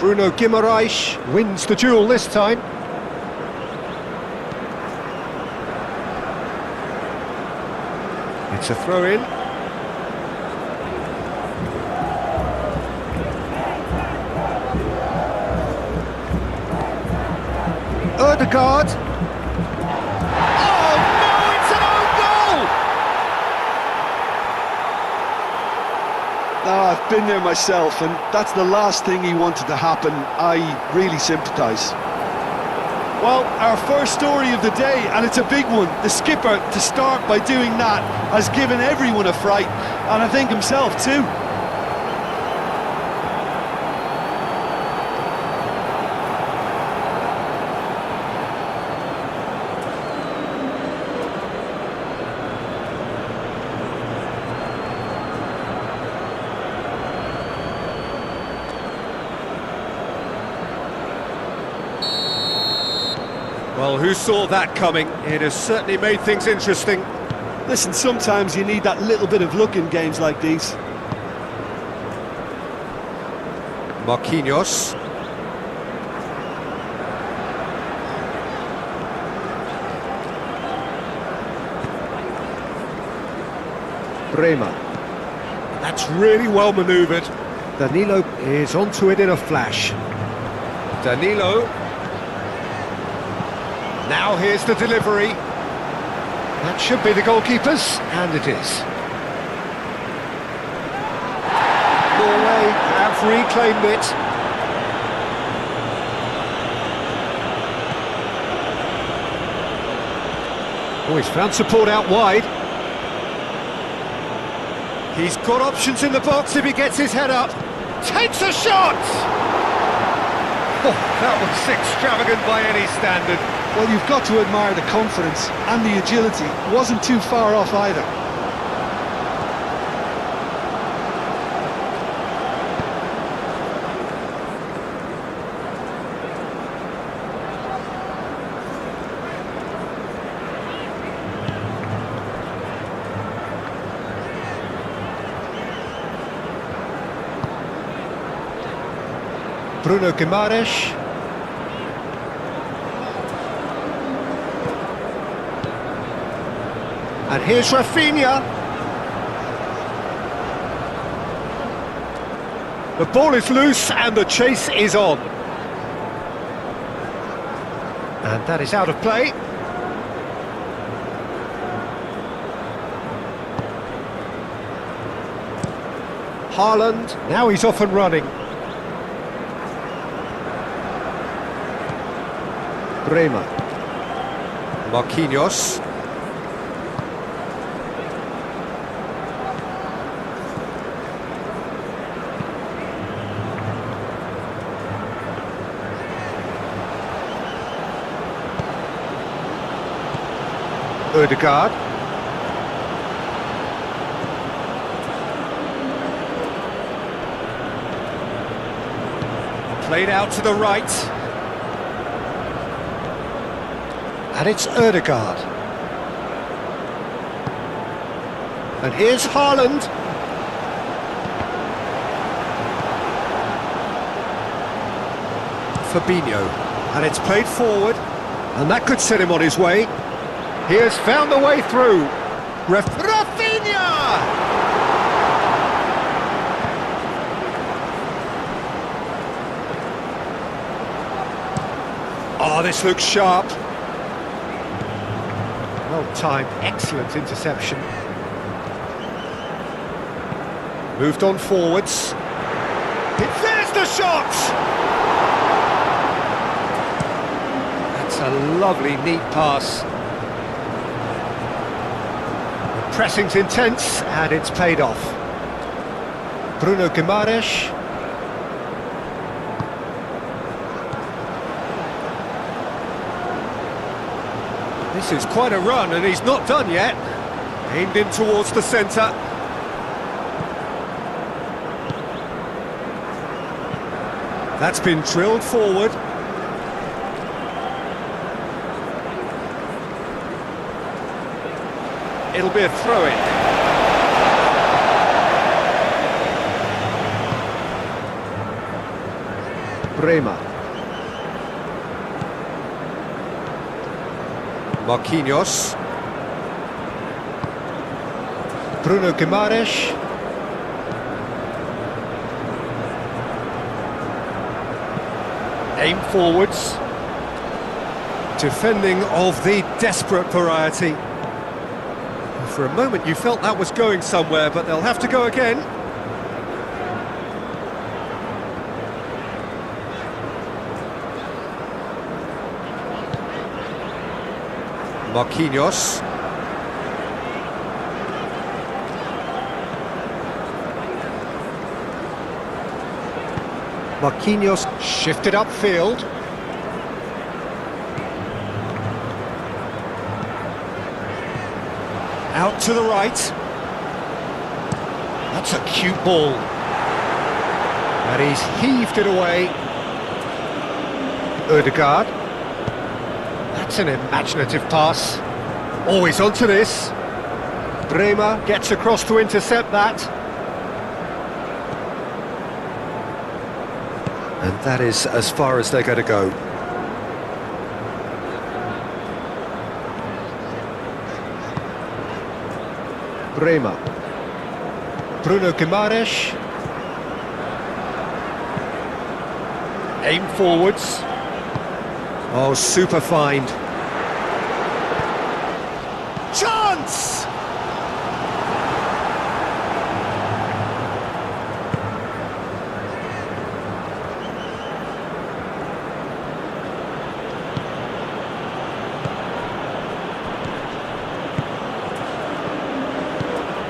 Bruno Guimaraes wins the duel this time. It's a throw-in. Ødegaard. Oh no, it's an own goal! I've been there myself, and that's the last thing he wanted to happen. I really sympathise. Well, our first story of the day, and it's a big one. The skipper, to start by doing that, has given everyone a fright, and I think himself too. Well, who saw that coming? It has certainly made things interesting. Listen, sometimes you need that little bit of luck in games like these. Marquinhos. Bremer. That's really well manoeuvred. Danilo is onto it in a flash. Danilo. Now here's the delivery. That should be the goalkeeper's, and it is. Norway have reclaimed it. Oh, he's found support out wide. He's got options in the box if he gets his head up. Takes a shot! Oh, that was extravagant by any standard. Well, you've got to admire the confidence and the agility. Wasn't too far off either. Bruno Guimaraes. And here's Rafinha. The ball is loose and the chase is on. And that is out of play. Haaland, now he's off and running. Bremer. Marquinhos. Ødegaard. Played out to the right. And it's Ødegaard. And here's Haaland. Fabinho. And it's played forward. And that could set him on his way. He has found the way through. Rafinha! Oh, this looks sharp. Well timed, excellent interception. Moved on forwards. There's the shot! That's a lovely, neat pass. Pressing's intense, and it's paid off. Bruno Guimaraes. This is quite a run, and he's not done yet. Aimed in towards the centre. That's been drilled forward. It'll be a throw-in. Bremer. Marquinhos. Bruno Guimaraes. Aim forwards. Defending of the desperate variety. For a moment you felt that was going somewhere, but they'll have to go again. Marquinhos. Marquinhos shifted upfield. Out to the right. That's a cute ball. And he's heaved it away. Ødegaard. That's an imaginative pass. Always onto this. Bremer gets across to intercept that. And that is as far as they're going to go. Bremer. Bruno Guimaraes. Aim forwards. Oh, super find. Chance!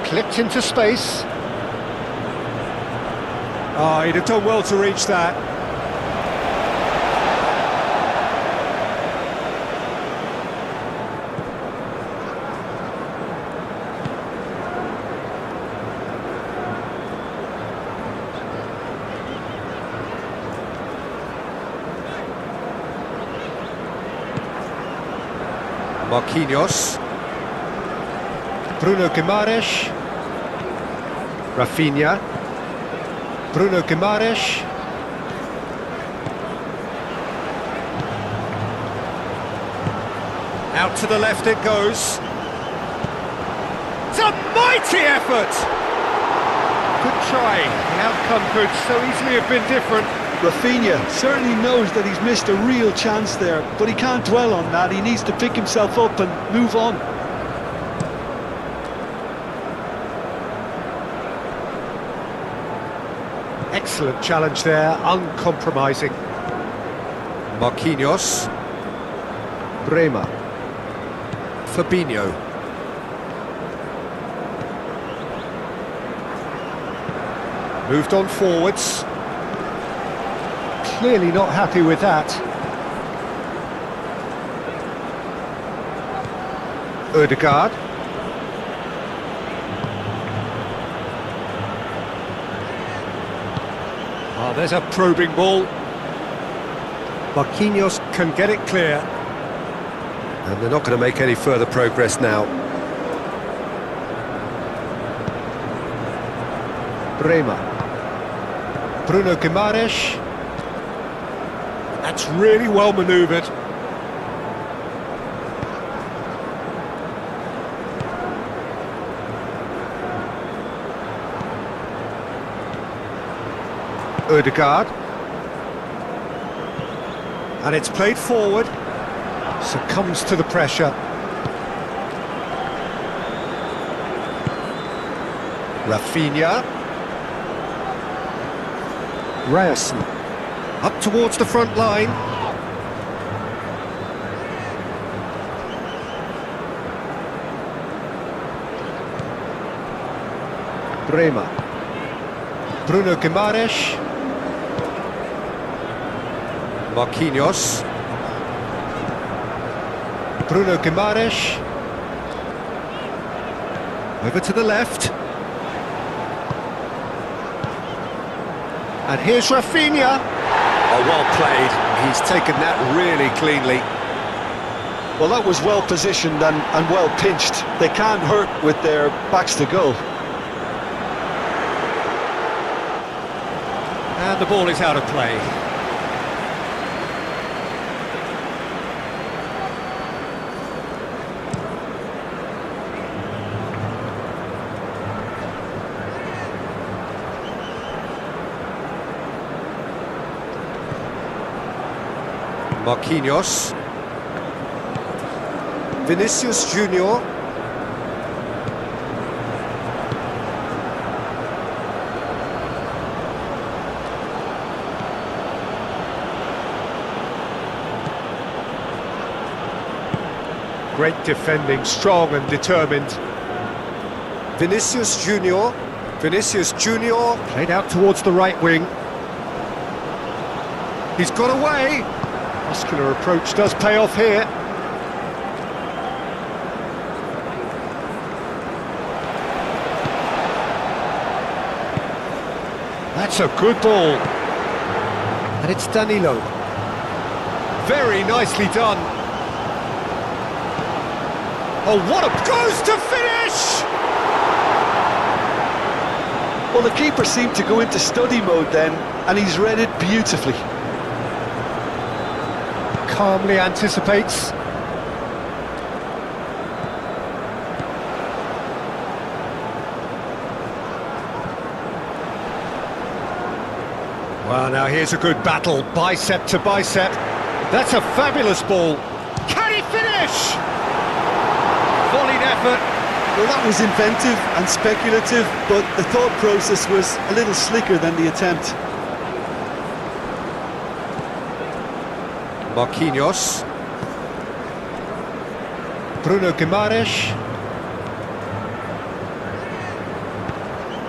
Clipped into space. Oh, he'd have done well to reach that. Marquinhos. Bruno Guimaraes. Rafinha. Bruno Guimaraes. Out to the left it goes. It's a mighty effort! Good try. The outcome could so easily have been different. Rafinha certainly knows that he's missed a real chance there, but he can't dwell on that. He needs to pick himself up and move on. Excellent challenge there, uncompromising. Marquinhos. Bremer. Fabinho. Moved on forwards. Clearly not happy with that. Ødegaard. Oh, there's a probing ball. Marquinhos can get it clear. And they're not going to make any further progress now. Bremer. Bruno Guimaraes. That's really well manoeuvred. Ødegaard. And it's played forward. Succumbs to the pressure. Rafinha. Ryerson. Up towards the front line. Bremer. Bruno Guimaraes. Marquinhos. Bruno Guimaraes. Over to the left. And here's Rafinha. Oh, well played. He's taken that really cleanly. Well, that was well positioned and well pinched. They can't hurt with their backs to goal. And the ball is out of play. Marquinhos. Vinicius Junior. Great defending, strong and determined. Vinicius Junior. Vinicius Junior played out towards the right wing. He's got away. Muscular approach does pay off here. That's a good ball. And it's Danilo. Very nicely done. Oh, what a... goes to finish! Well, the keeper seemed to go into study mode then, and he's read it beautifully. Calmly anticipates. Well, now here's a good battle, bicep to bicep. That's a fabulous ball. Can he finish? Volleyed effort. Well, that was inventive and speculative, but the thought process was a little slicker than the attempt. Marquinhos. Bruno Guimaraes.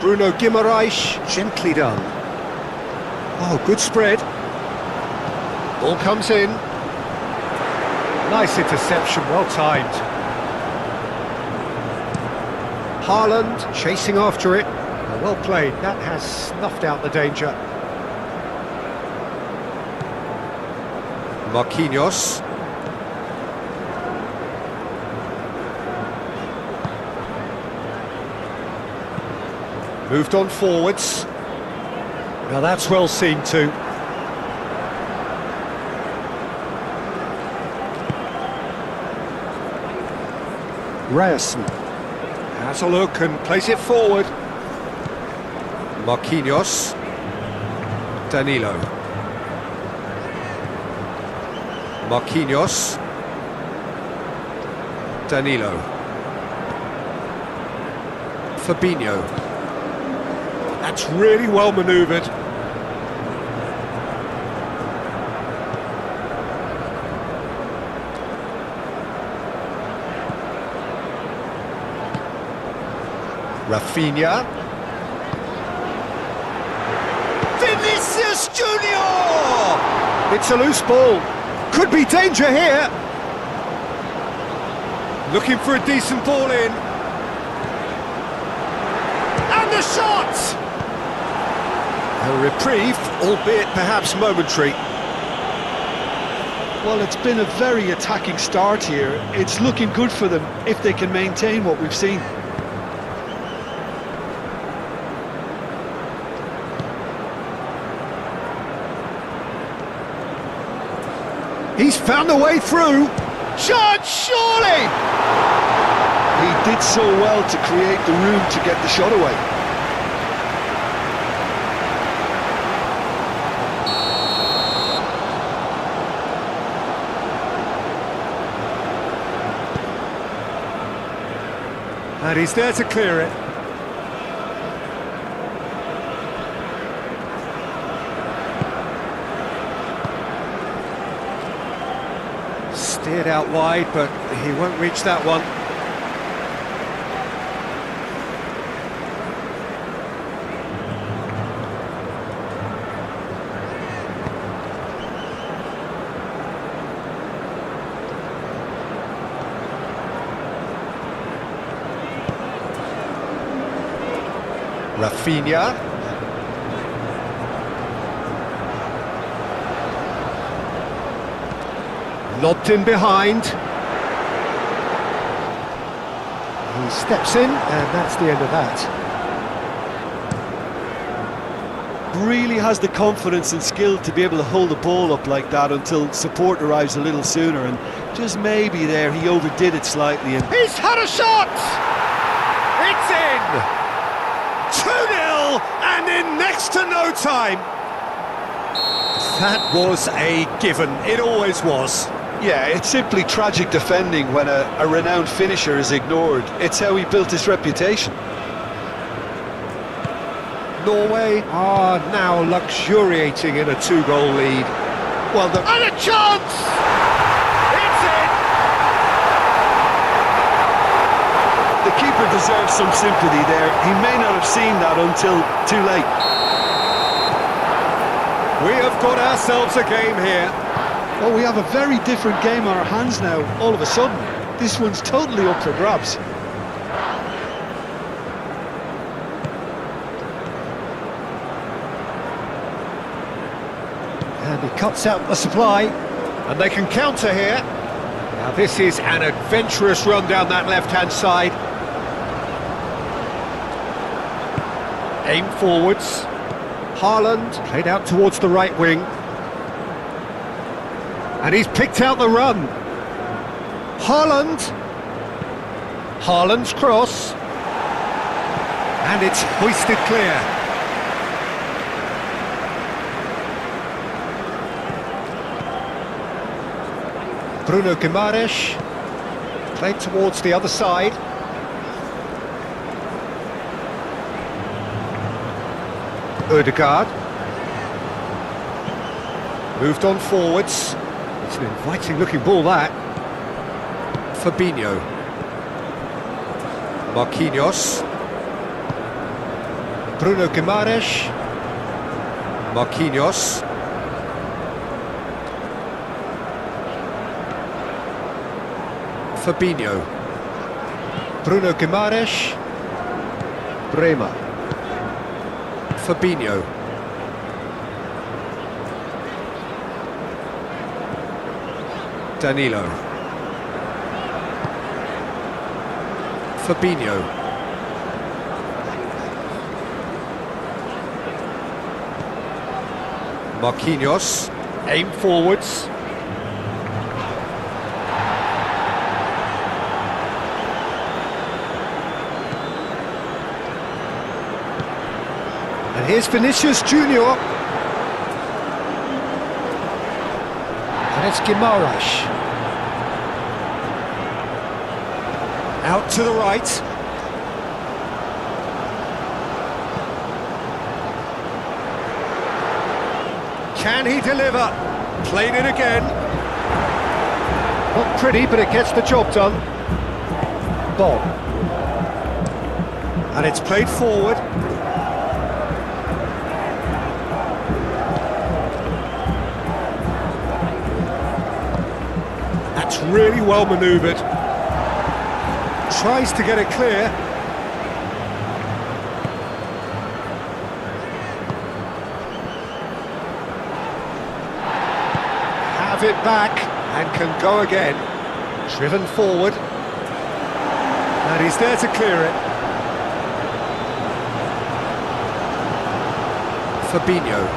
Bruno Guimaraes, gently done. Oh, good spread. Ball comes in. Nice interception, well timed. Haaland chasing after it. Oh, well played, that has snuffed out the danger. Marquinhos. Moved on forwards. Now that's well seen too. Ryerson has a look and plays it forward. Marquinhos. Danilo. Marquinhos. Danilo. Fabinho. That's really well manoeuvred. Rafinha. Vinicius Junior! It's a loose ball. Could be danger here. Looking for a decent ball in. And the shot! A reprieve, albeit perhaps momentary. Well, it's been a very attacking start here. It's looking good for them if they can maintain what we've seen. He's found a way through. Shot, surely! He did so well to create the room to get the shot away. And he's there to clear it. Steered out wide, but he won't reach that one. Rafinha. Lobbed in behind. He steps in, and that's the end of that. Really has the confidence and skill to be able to hold the ball up like that until support arrives a little sooner, and just maybe there he overdid it slightly. And he's had a shot! It's in! 2-0, and in next to no time. That was a given. It always was. Yeah, it's simply tragic defending when a renowned finisher is ignored. It's how he built his reputation. Norway are now luxuriating in a 2-goal lead. Well, and a chance! It's in! The keeper deserves some sympathy there. He may not have seen that until too late. We have got ourselves a game here. Well, we have a very different game on our hands now, all of a sudden. This one's totally up for grabs. And he cuts out the supply, and they can counter here. Now this is an adventurous run down that left-hand side. Aim forwards. Haaland played out towards the right wing. And he's picked out the run. Haaland. Haaland's cross. And it's hoisted clear. Bruno Guimaraes played towards the other side. Ødegaard moved on forwards. It's an inviting looking ball, that. Fabinho. Marquinhos. Bruno Guimaraes. Marquinhos. Fabinho. Bruno Guimaraes. Bremer. Fabinho. Danilo. Fabinho. Marquinhos. Aim forwards. And here's Vinicius Junior. And it's Guimaraes. Out to the right. Can he deliver? Played it again. Not pretty, but it gets the job done. Ball. And it's played forward. That's really well manoeuvred. Tries to get it clear. Have it back and can go again. Driven forward. And he's there to clear it. Fabinho.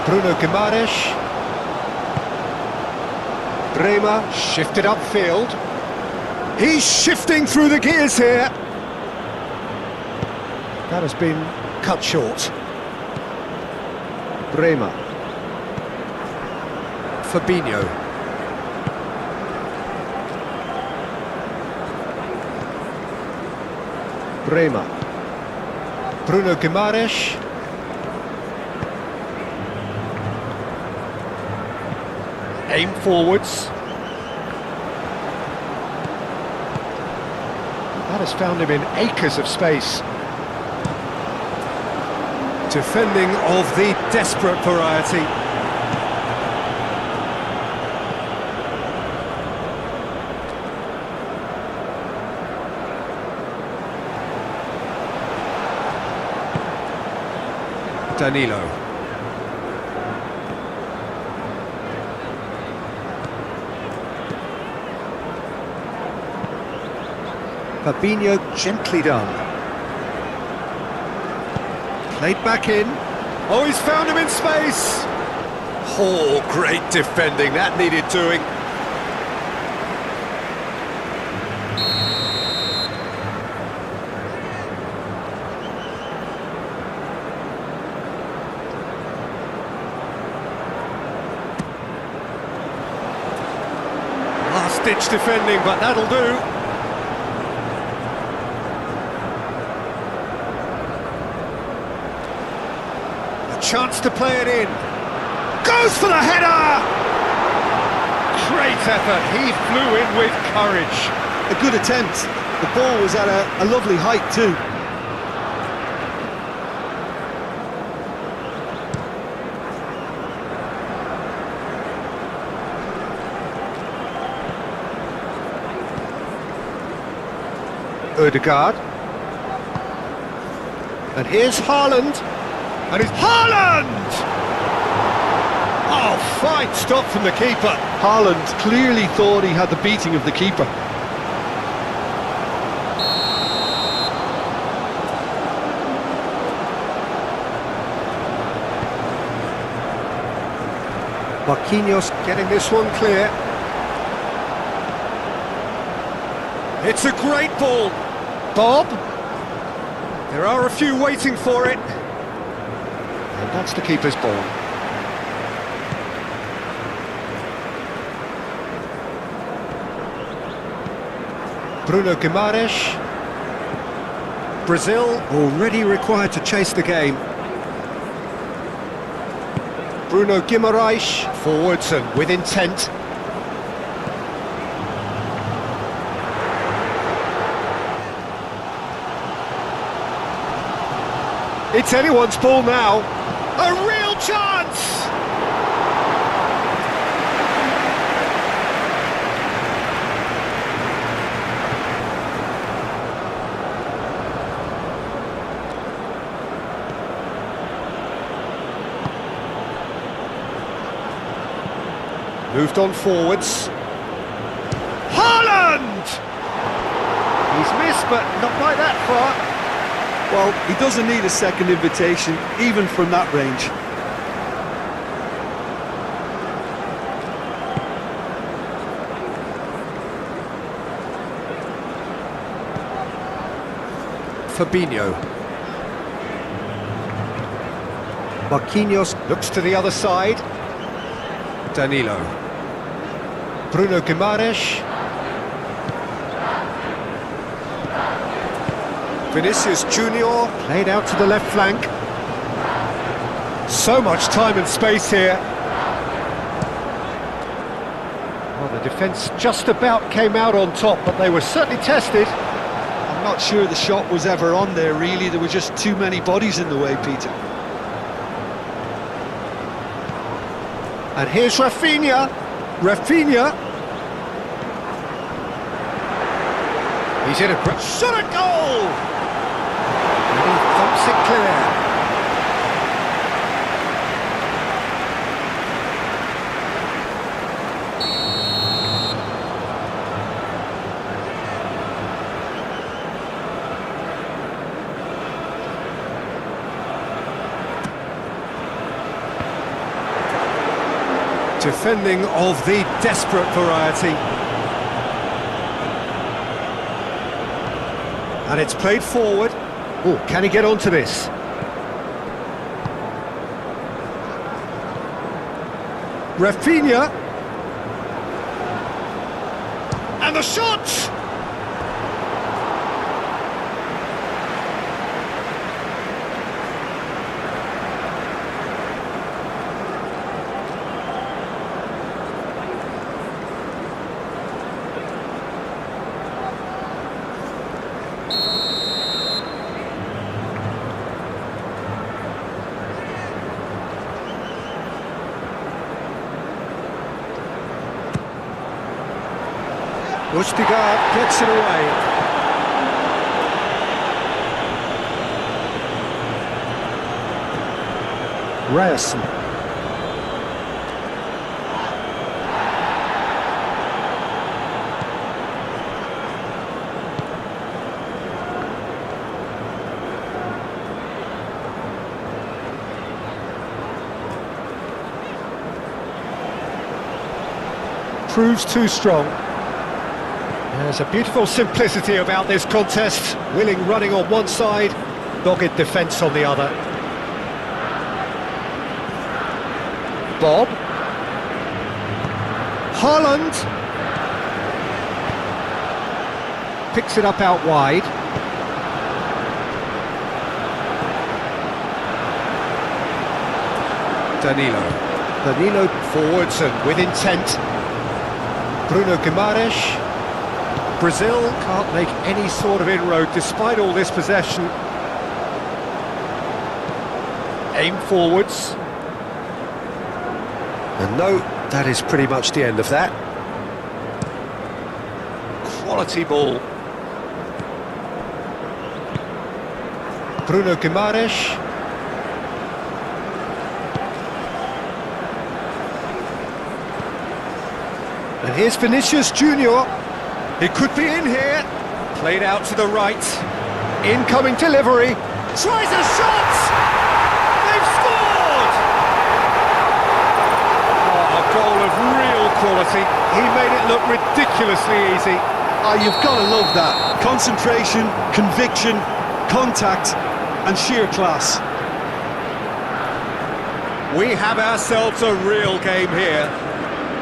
Bruno Guimaraes. Bremer shifted upfield. He's shifting through the gears here. That has been cut short. Bremer. Fabinho. Bremer. Bruno Guimaraes. Aim forwards. That has found him in acres of space. Defending of the desperate variety. Danilo. Fabinho gently done. Played back in. Oh, he's found him in space. Oh, great defending. That needed doing. last-ditch defending, but that'll do. A chance to play it in. Goes for the header! Great effort, he flew in with courage. A good attempt. The ball was at a lovely height too. Ødegaard. And here's Haaland. And it's Haaland! Oh, fine stop from the keeper. Haaland clearly thought he had the beating of the keeper. Marquinhos getting this one clear. It's a great ball. Bob. There are a few waiting for it. And that's the keeper's ball. Bruno Guimaraes. Brazil already required to chase the game. Bruno Guimaraes forwards and with intent. It's anyone's ball now. A real chance! Moved on forwards. Haaland! He's missed, but not by that far. Well, he doesn't need a second invitation, even from that range. Fabinho. Marquinhos looks to the other side. Danilo. Bruno Guimaraes. Vinicius Junior played out to the left flank. So much time and space here. Well, the defence just about came out on top, but they were certainly tested. I'm not sure the shot was ever on there, really. There were just too many bodies in the way, Peter. And here's Rafinha. Rafinha. He's in a great shot at goal! And he thumps it clear. Defending of the desperate variety. And it's played forward. Oh, can he get onto this? Rafinha. And the shot! Ødegaard gets it away. Ryerson. Proves too strong. There's a beautiful simplicity about this contest. Willing running on one side, dogged defence on the other. Bob. Haaland. picks it up out wide. Danilo forwards and with intent. Bruno Guimaraes. Brazil can't make any sort of inroad despite all this possession. Aim forwards. And no, that is pretty much the end of that. Quality ball. Bruno Guimaraes. And here's Vinicius Junior. He could be in here. Played out to the right. Incoming delivery. Tries a shot! They've scored! Oh, a goal of real quality. He made it look ridiculously easy. Ah, you've got to love that. Concentration, conviction, contact, and sheer class. We have ourselves a real game here.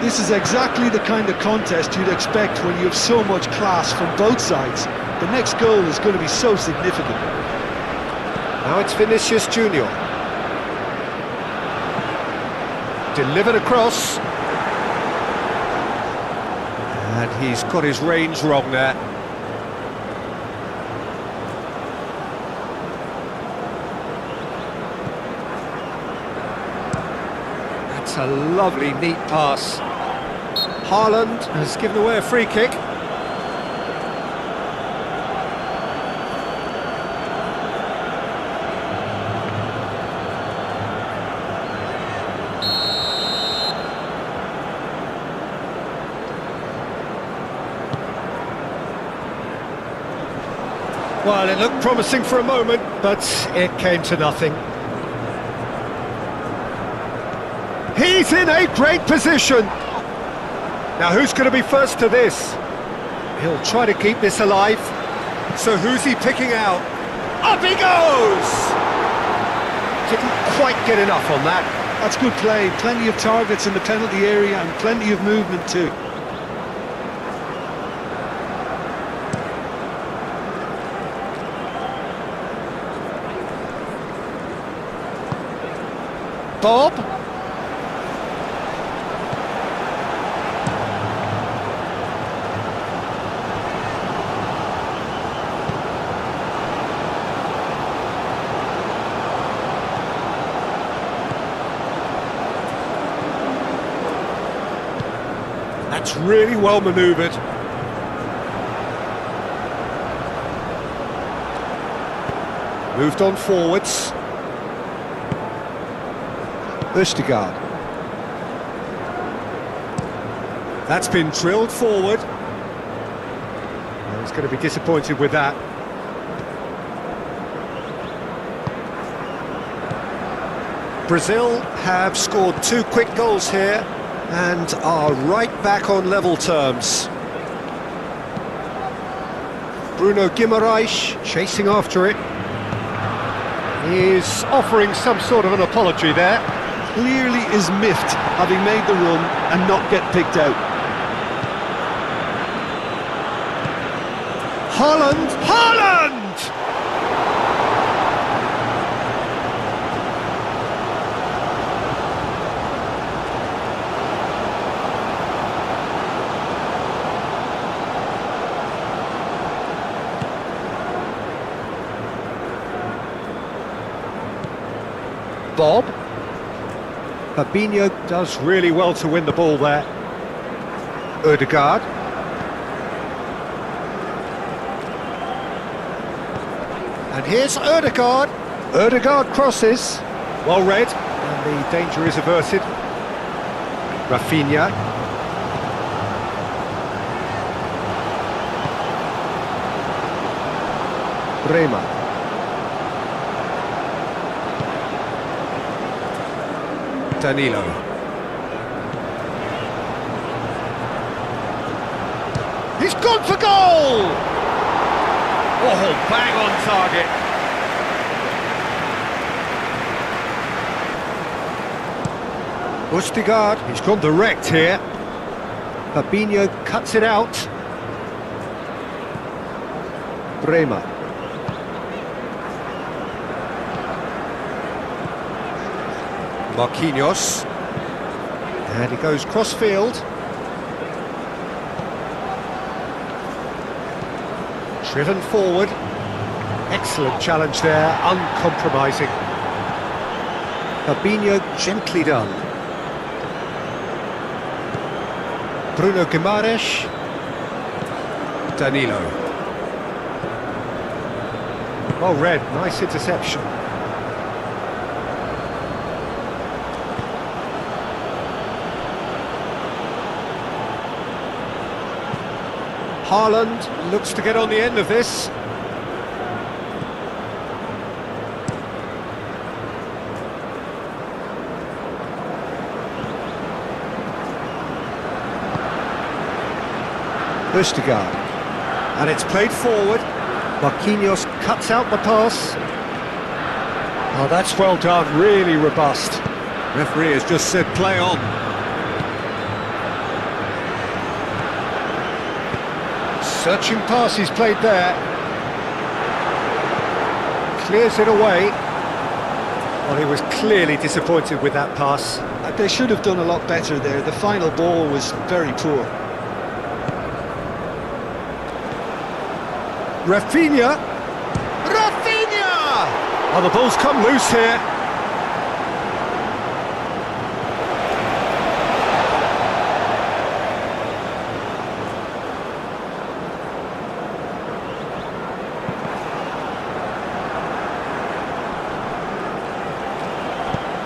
This is exactly the kind of contest you'd expect when you have so much class from both sides. The next goal is going to be so significant. Now it's Vinicius Junior. Delivered across. And he's got his range wrong there. That's a lovely, neat pass. Haaland has given away a free kick. Well, it looked promising for a moment, but it came to nothing. He's in a great position. Now, who's going to be first to this? He'll try to keep this alive. So who's he picking out? Up he goes! Didn't quite get enough on that. That's good play. Plenty of targets in the penalty area and plenty of movement too. Bob. That's really well manoeuvred. Moved on forwards. Østigard. That's been drilled forward. He's going to be disappointed with that. Brazil have scored 2 quick goals here and are right back on level terms. Bruno Guimaraes chasing after it. He's offering some sort of an apology there. Clearly is miffed having made the run and not get picked out. Haaland! Haaland! Bob. Fabinho does really well to win the ball there. Ødegaard. And here's Ødegaard. Ødegaard crosses. Well read. And the danger is averted. Rafinha. Bremer. Danilo. He's gone for goal! Oh, bang on target. Østigard, he's gone direct here. Fabinho cuts it out. Bremer. Marquinhos. And he goes cross-field. Driven forward. Excellent challenge there, uncompromising. Fabinho gently done. Bruno Guimaraes. Danilo. Well read, nice interception. Haaland looks to get on the end of this. Østigard. And it's played forward. Marquinhos cuts out the pass. Oh, that's well done, really robust. Referee has just said play on. Searching pass he's played there. Clears it away. Well, he was clearly disappointed with that pass. They should have done a lot better there. The final ball was very poor. Rafinha! Rafinha! Oh, the ball's come loose here.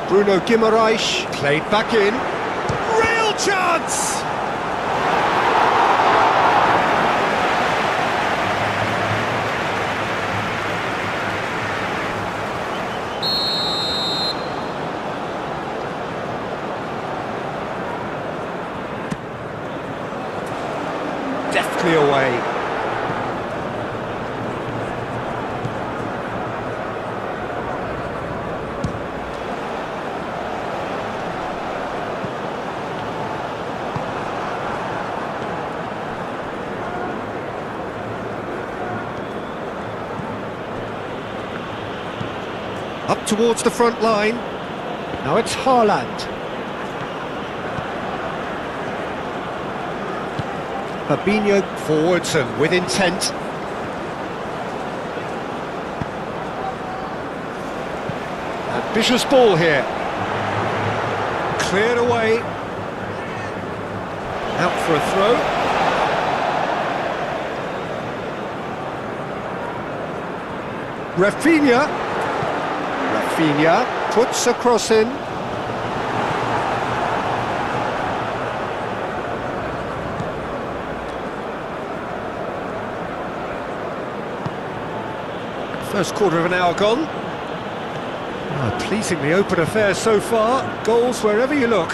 Bruno Guimaraes played back in. Real chance! Deftly away. Up towards the front line. Now it's Haaland. Fabinho forwards and with intent. Ambitious ball here. Cleared away. Out for a throw. Rafinha. Rafinha puts a cross in. First quarter of an hour gone. Oh, pleasingly open affair so far. Goals wherever you look.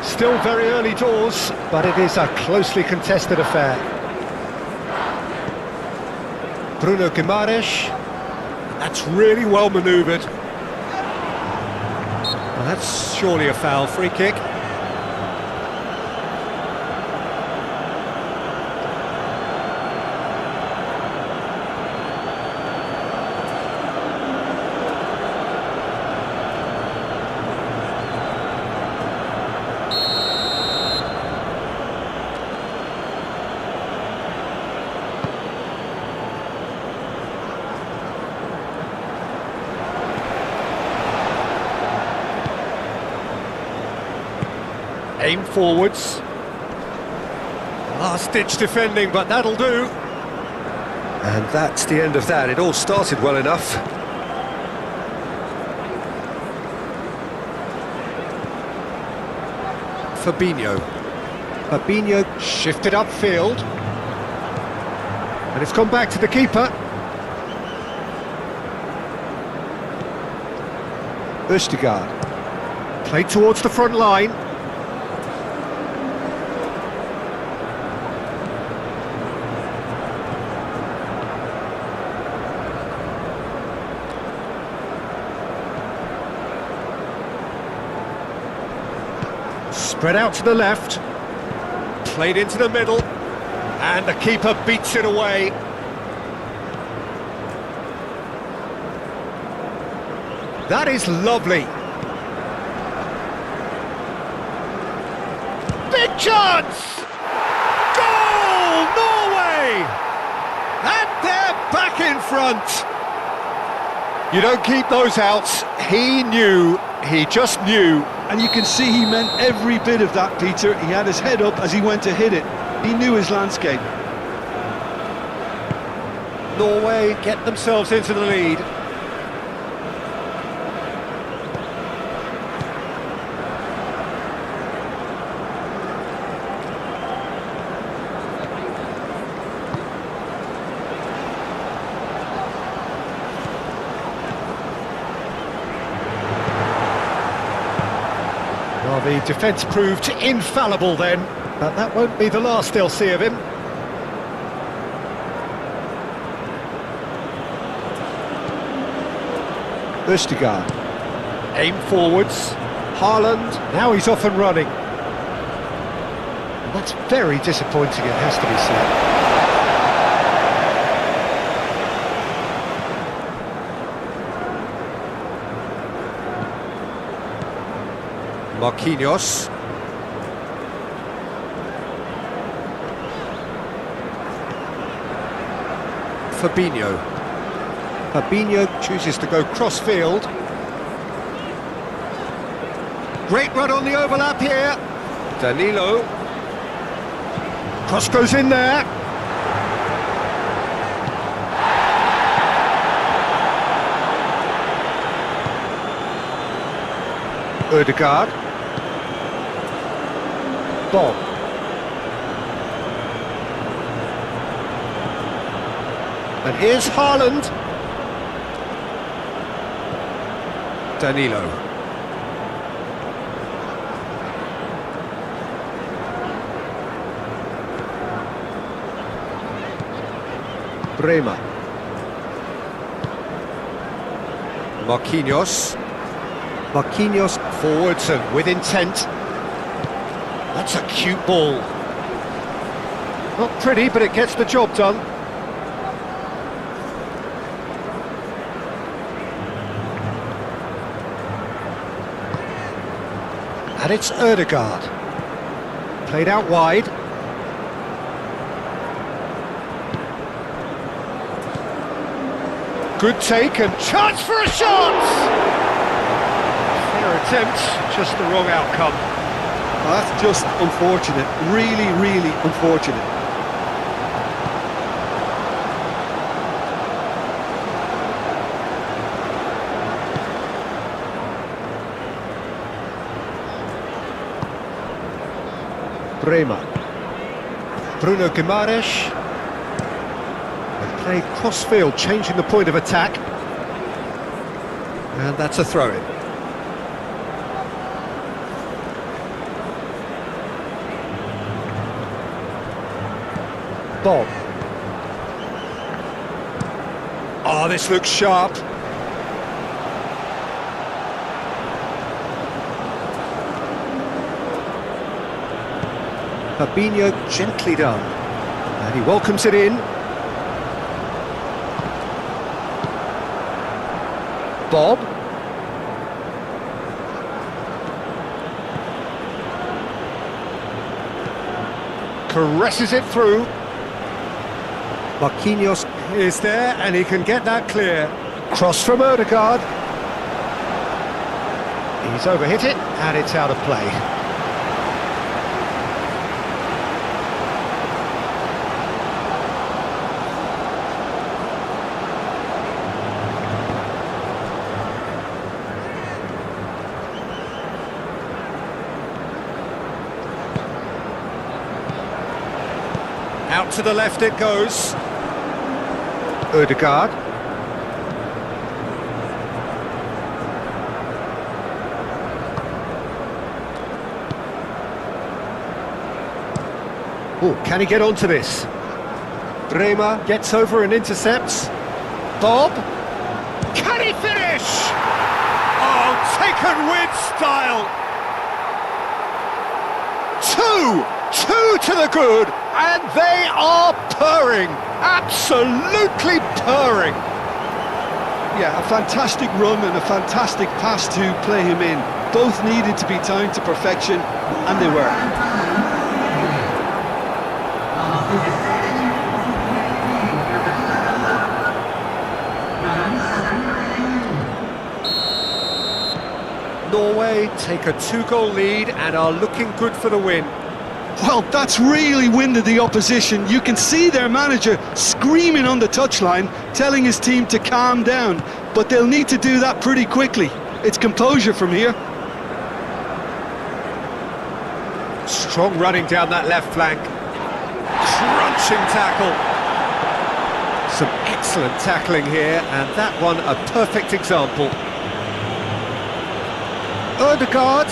Still very early doors, but it is a closely contested affair. Bruno Guimaraes. That's really well manoeuvred. Well, that's surely a foul. Free kick. Aim forwards. Last-ditch defending, but that'll do. And that's the end of that. It all started well enough. Fabinho. Fabinho shifted upfield. And it's gone back to the keeper. Østigard. Played towards the front line. Spread out to the left. Played into the middle. And the keeper beats it away. That is lovely. Big chance! Goal, Norway! And they're back in front. You don't keep those outs. He knew, he just knew. And you can see he meant every bit of that, Peter. He had his head up as he went to hit it. He knew his landscape. Norway get themselves into the lead. Well, the defence proved infallible then, but that won't be the last they'll see of him. Østigard. Aim forwards. Haaland, now he's off and running. That's very disappointing, it has to be said. Marquinhos. Fabinho. Fabinho chooses to go cross-field. Great run on the overlap here. Danilo. Cross goes in there. Ødegaard. Bob. And here's Haaland. Danilo. Bremer. Marquinhos. Marquinhos forwards and with intent. That's a cute ball. Not pretty, but it gets the job done. And it's Ødegaard. Played out wide. Good take and chance for a shot! Fair attempt, just the wrong outcome. Well, that's just unfortunate. Really, really unfortunate. Bremer. Bruno Guimaraes. And played cross-field, changing the point of attack. And that's a throw-in. Bob. Oh, this looks sharp. Fabinho gently done. And he welcomes it in. Bob. Caresses it through. Marquinhos is there and he can get that clear. Cross from Ødegaard. He's overhit it and it's out of play. Out to the left it goes. Ødegaard. Oh, can he get onto this? Bremer gets over and intercepts. Bob. Can he finish? Oh, taken with style. Two to the good, and they are purring, absolutely purring. Yeah, a fantastic run and a fantastic pass to play him in. Both needed to be timed to perfection, and they were. Norway take a 2-goal lead and are looking good for the win. Well, that's really winded the opposition. You can see their manager screaming on the touchline, telling his team to calm down, but they'll need to do that pretty quickly. It's composure from here. Strong running down that left flank. Crunching tackle. Some excellent tackling here, and that one a perfect example. Ødegaard.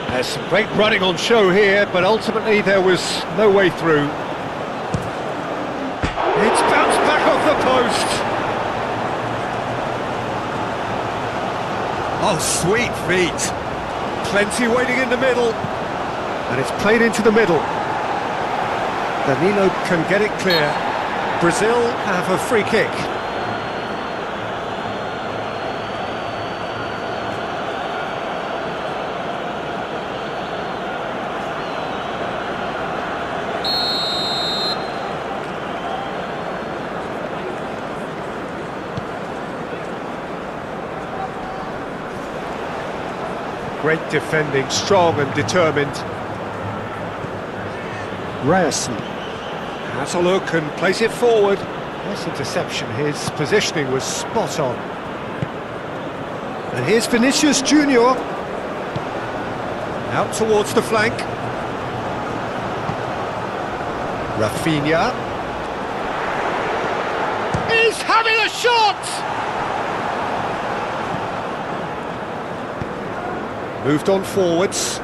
There's some great running on show here, but ultimately there was no way through. It's bounced back off the post. Oh, sweet feet. Plenty waiting in the middle. And it's played into the middle. Danilo can get it clear. Brazil have a free kick. Great defending, strong and determined. Ryerson has a look and plays it forward. Nice interception, his positioning was spot on. And here's Vinicius Junior. Out towards the flank. Rafinha. He's having a shot! Moved on forwards.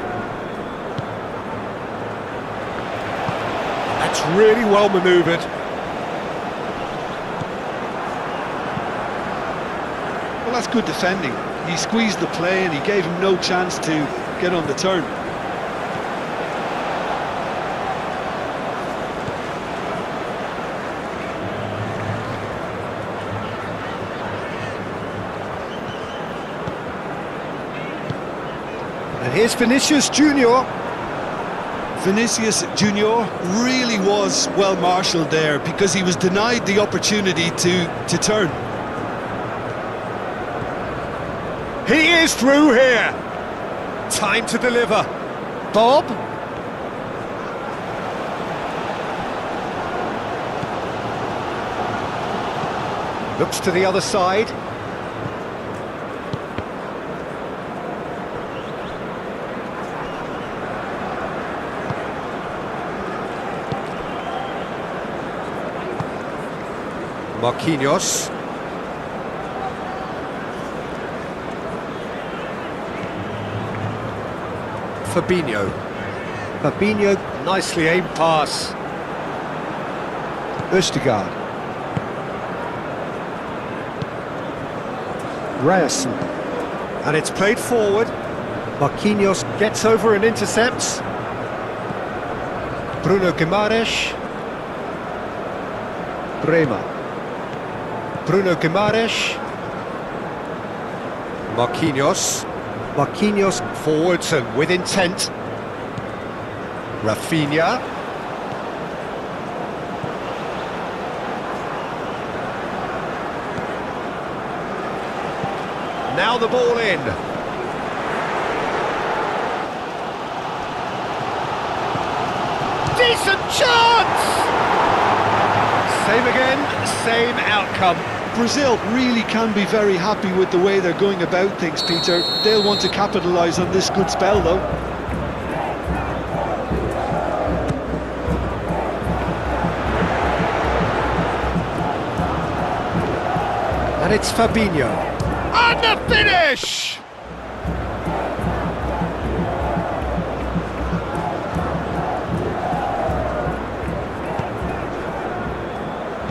That's really well manoeuvred. Well, that's good defending. He squeezed the play and he gave him no chance to get on the turn. And here's Vinicius Junior. Vinicius Junior really was well marshalled there because he was denied the opportunity to turn. He is through here. Time to deliver. Bob. Looks to the other side. Marquinhos. Fabinho, nicely aimed pass. Ødegaard. Ryerson. And it's played forward. Marquinhos gets over and intercepts. Bruno Guimaraes. Bremer. Bruno Guimaraes. Marquinhos forwards and with intent. Rafinha. Now the ball in. Decent chance! Same again, same outcome. Brazil really can be very happy with the way they're going about things, Peter. They'll want to capitalise on this good spell, though. And it's Fabinho. And the finish!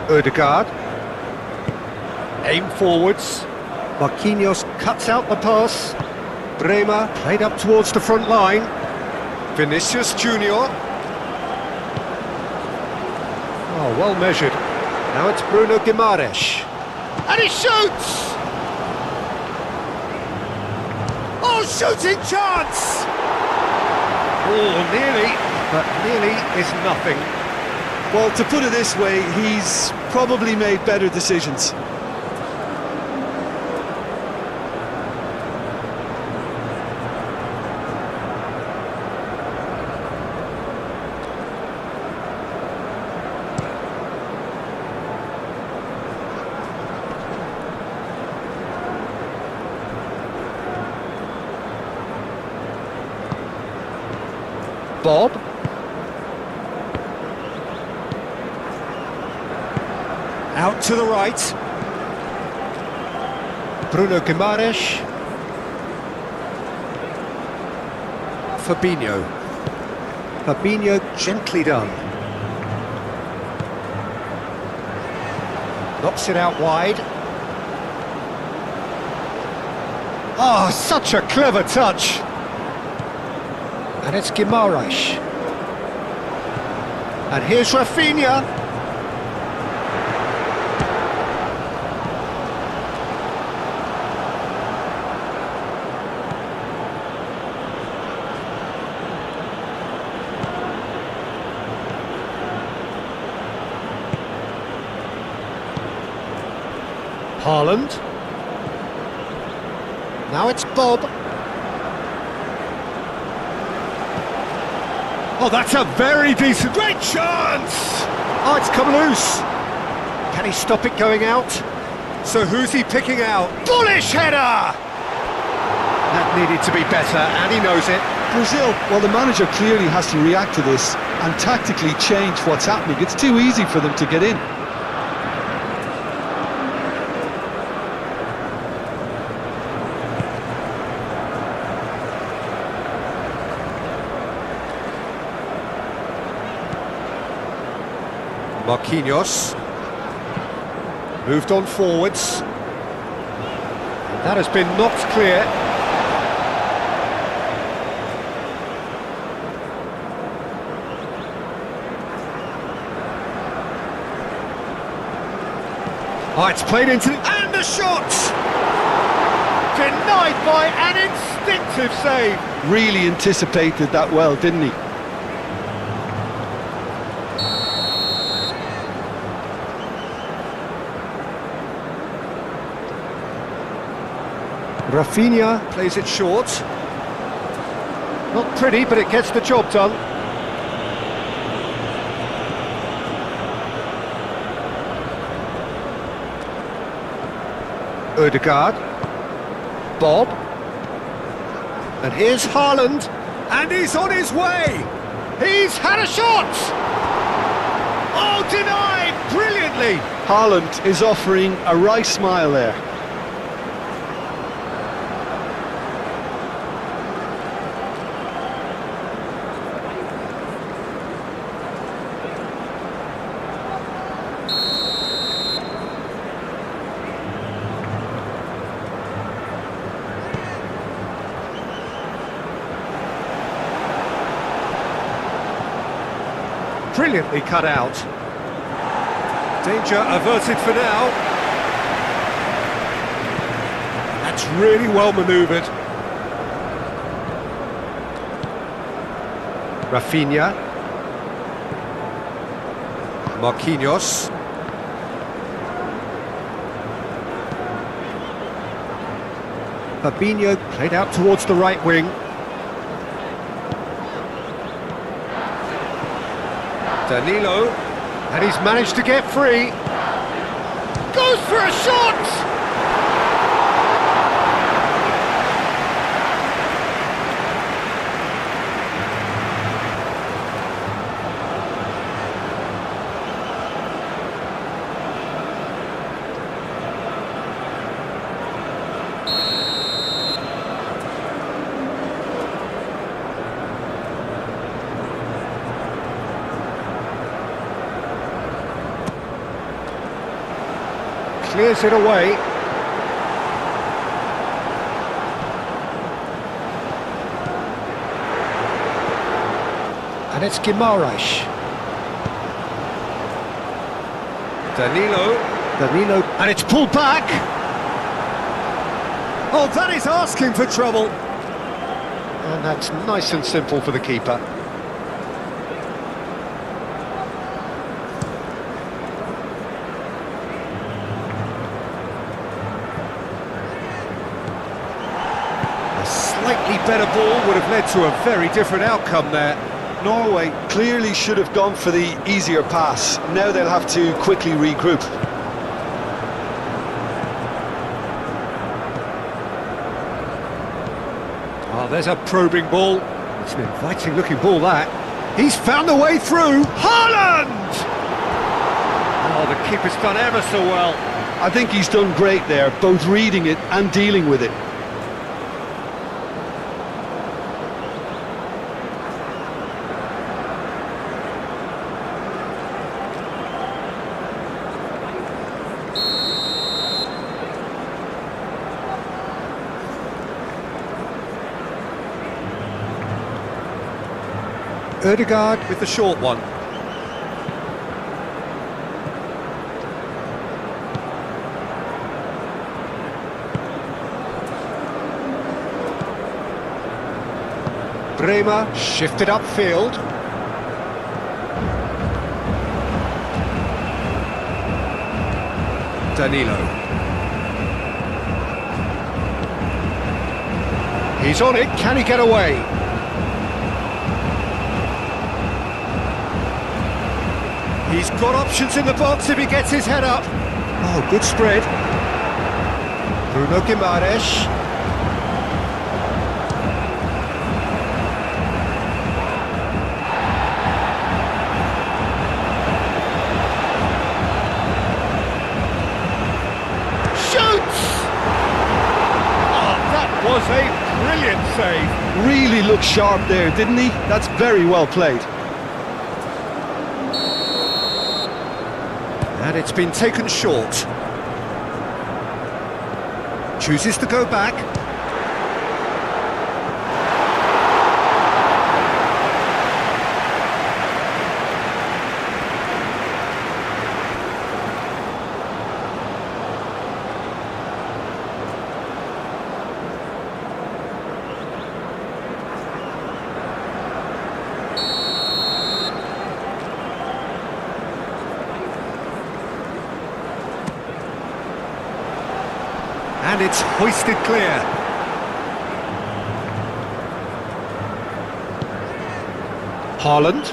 Ødegaard. Aim forwards. Marquinhos cuts out the pass. Bremer played up towards the front line. Vinicius Junior. Oh, well measured. Now it's Bruno Guimaraes. And he shoots! Oh, shooting chance! Oh, nearly, but nearly is nothing. Well, to put it this way, he's probably made better decisions. Bob. Out to the right. Bruno Guimaraes. Fabinho. Fabinho gently done. Knocks it out wide. Oh, such a clever touch. And it's Guimaraes. And here's Rafinha. Haaland. Now it's Bob. Oh, that's a very decent... Great chance! Oh, it's come loose. Can he stop it going out? So who's he picking out? Bullish header! That needed to be better, and he knows it. Brazil, well, the manager clearly has to react to this and tactically change what's happening. It's too easy for them to get in. Marquinhos moved on forwards. That has been knocked clear. Oh, it's played into the... And the shot! Denied by an instinctive save. Really anticipated that well, didn't he? Rafinha plays it short. Not pretty, but it gets the job done. Ødegaard. Bob. And here's Haaland. And he's on his way! He's had a shot! Oh, denied! Brilliantly! Haaland is offering a right smile there. Brilliantly cut out. Danger averted for now. That's really well manoeuvred. Rafinha. Marquinhos. Fabinho played out towards the right wing. Danilo, and he's managed to get free. Goes for a shot! Clears it away. And it's Guimaraes. Danilo, and it's pulled back. Oh, that is asking for trouble. And that's nice and simple for the keeper. A slightly better ball would have led to a very different outcome there. Norway clearly should have gone for the easier pass. Now they'll have to quickly regroup. Oh, there's a probing ball. It's an inviting looking ball, that. He's found the way through. Haaland! Oh, the keeper's done ever so well. I think he's done great there, both reading it and dealing with it. Ødegaard with the short one. Bremer shifted upfield. Danilo. He's on it, can he get away? He's got options in the box if he gets his head up. Oh, good spread. Bruno Guimaraes. Shoots! Oh, that was a brilliant save. Really looked sharp there, didn't he? That's very well played. And it's been taken short. Chooses to go back. And it's hoisted clear. Haaland.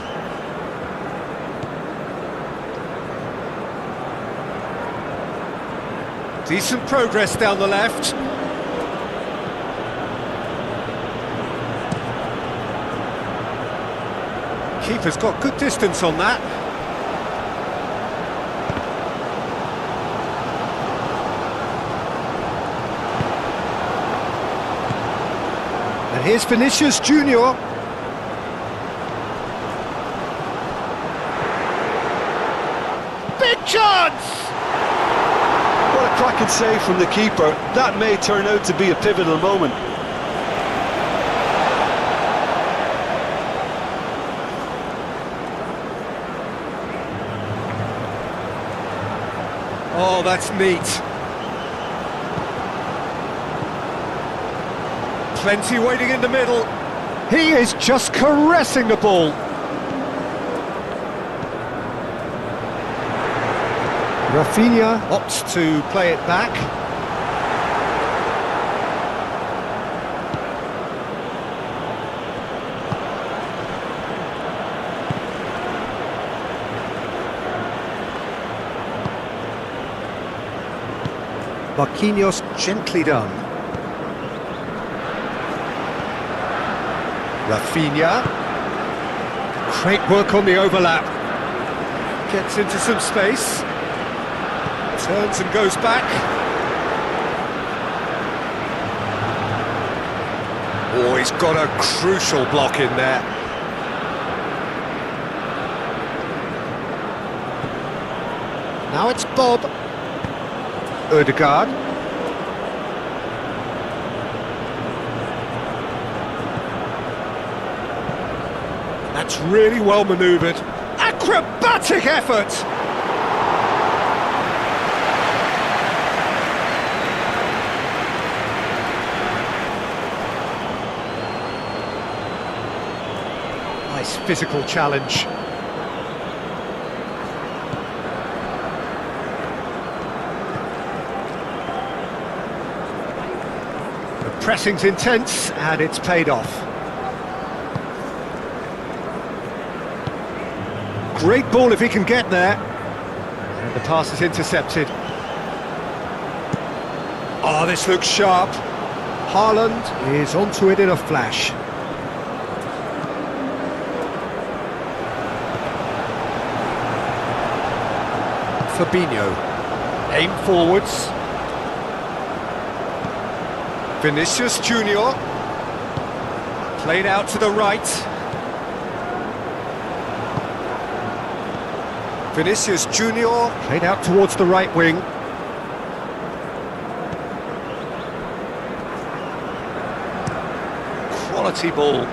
Decent progress down the left. Keeper's got good distance on that. And here's Vinicius Junior. Big chance! What a cracking save from the keeper. That may turn out to be a pivotal moment. Oh, that's neat. Plenty waiting in the middle. He is just caressing the ball. Rafinha opts to play it back. Marquinhos gently done. Rafinha. Great work on the overlap. Gets into some space. Turns and goes back. Oh, he's got a crucial block in there. Now it's Bob. Ødegaard. That's really well manoeuvred. Acrobatic effort! Nice physical challenge. The pressing's intense and it's paid off. Great ball if he can get there. And the pass is intercepted. Oh, this looks sharp. Haaland is onto it in a flash. Fabinho, aim forwards. Vinicius Junior, played out to the right. Vinicius Junior, played out towards the right wing. Quality ball.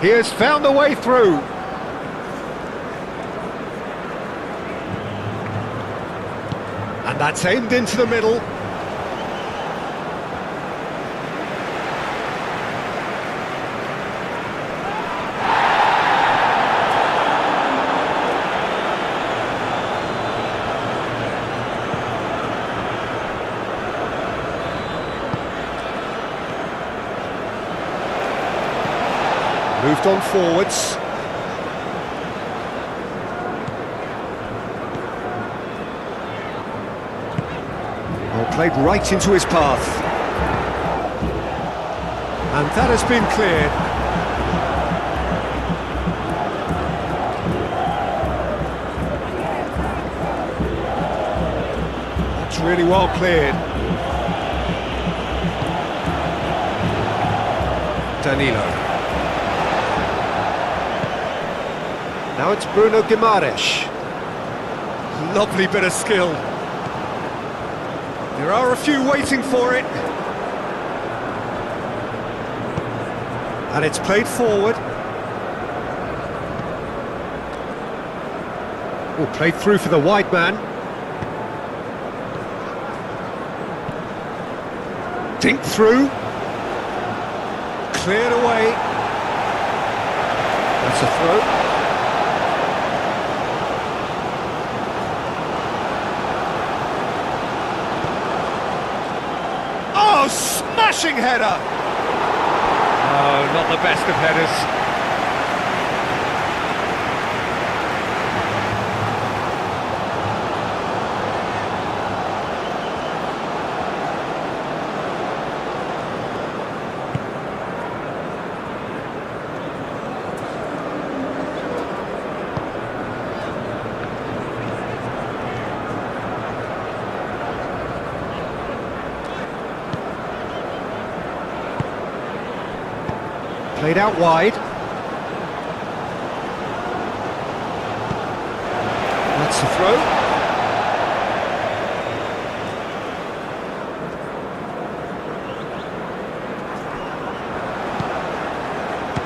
He has found a way through. And that's aimed into the middle. Moved on forwards. Well, played right into his path. And that has been cleared. That's really well cleared. Danilo. Now it's Bruno Guimaraes. Lovely bit of skill. There are a few waiting for it. And it's played forward. Oh, played through for the wide man. Dinked through. Cleared away. That's a throw. Oh, smashing header! Oh, not the best of headers. Played out wide. That's the throw.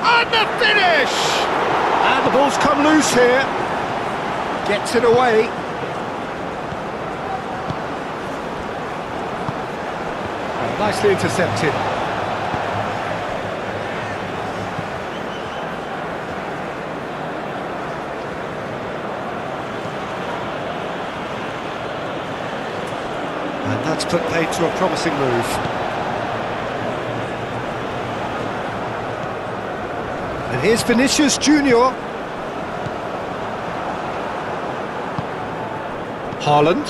And the finish! And the ball's come loose here. Gets it away. Nicely intercepted. And that's put paid to a promising move. And here's Vinicius Junior. Haaland.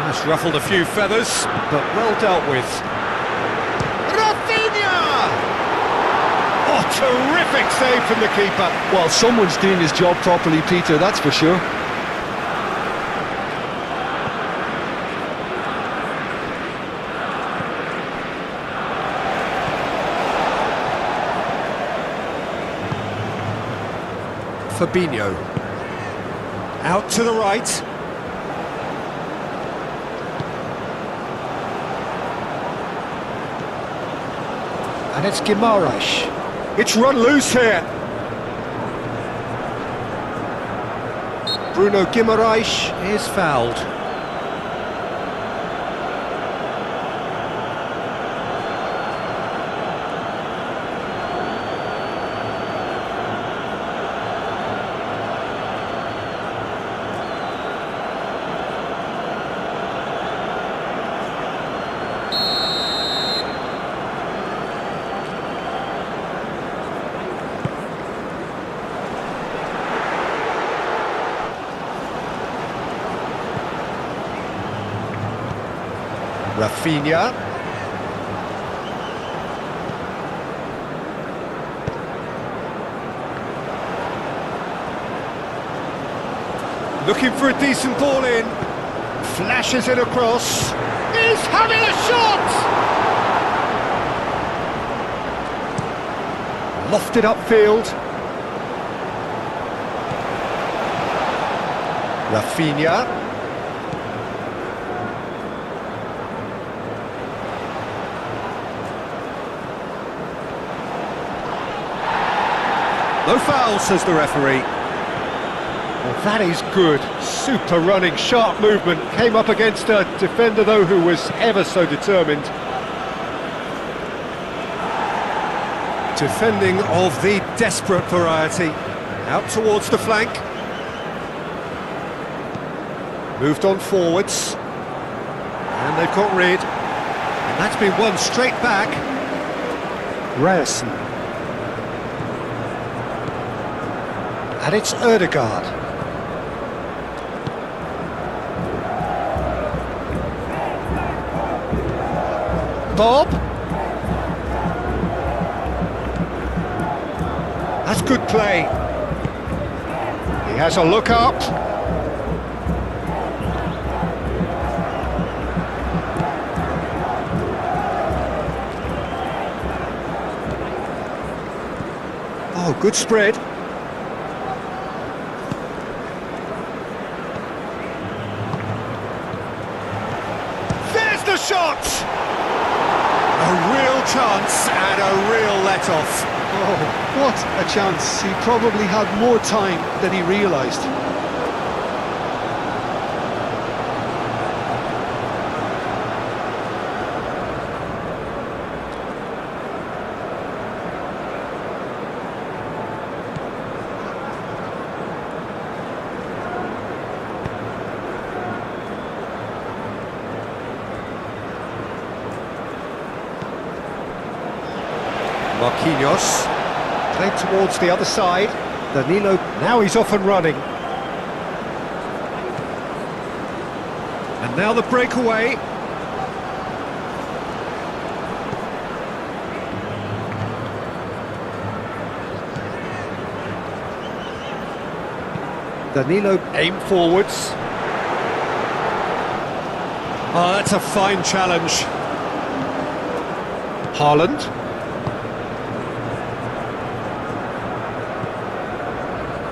That's ruffled a few feathers, but well dealt with. Rafinha! Oh, terrific save from the keeper. Well, someone's doing his job properly, Peter, that's for sure. Fabinho. Out to the right. And it's Guimaraes. It's run loose here. Bruno Guimaraes is fouled. Rafinha. Looking for a decent ball in. Flashes it across. He's having a shot! Lofted upfield. Rafinha. No foul, says the referee. Well, that is good. Super running, sharp movement. Came up against a defender, though, who was ever so determined. Defending of the desperate variety. Out towards the flank. Moved on forwards. And they've got rid. And that's been won straight back. Ryerson. And it's Ødegaard. Bob. That's good play. He has a look up. Oh, good spread. Shot! A real chance and a real let-off. Oh, what a chance. He probably had more time than he realised. Marquinhos, played towards the other side. Danilo, now he's off and running. And now the breakaway. Danilo aim forwards. Oh, that's a fine challenge. Haaland.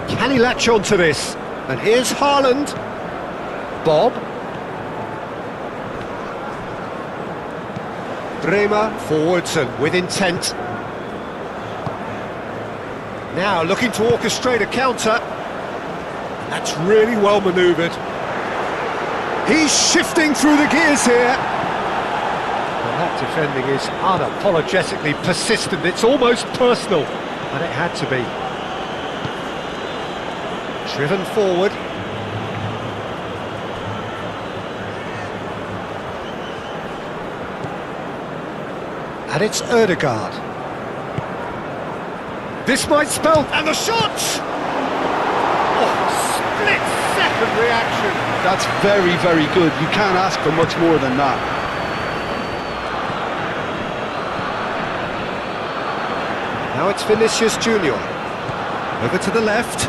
Can he latch on to this? And here's Haaland. Bob. Bremer forwards and with intent. Now looking to orchestrate a counter. That's really well manoeuvred. He's shifting through the gears here. Well, that defending is unapologetically persistent. It's almost personal, and it had to be. Driven forward. And it's Ødegaard. This might spell... And the shot! Oh, split-second reaction. That's very, very good. You can't ask for much more than that. Now it's Vinicius Junior. Over to the left.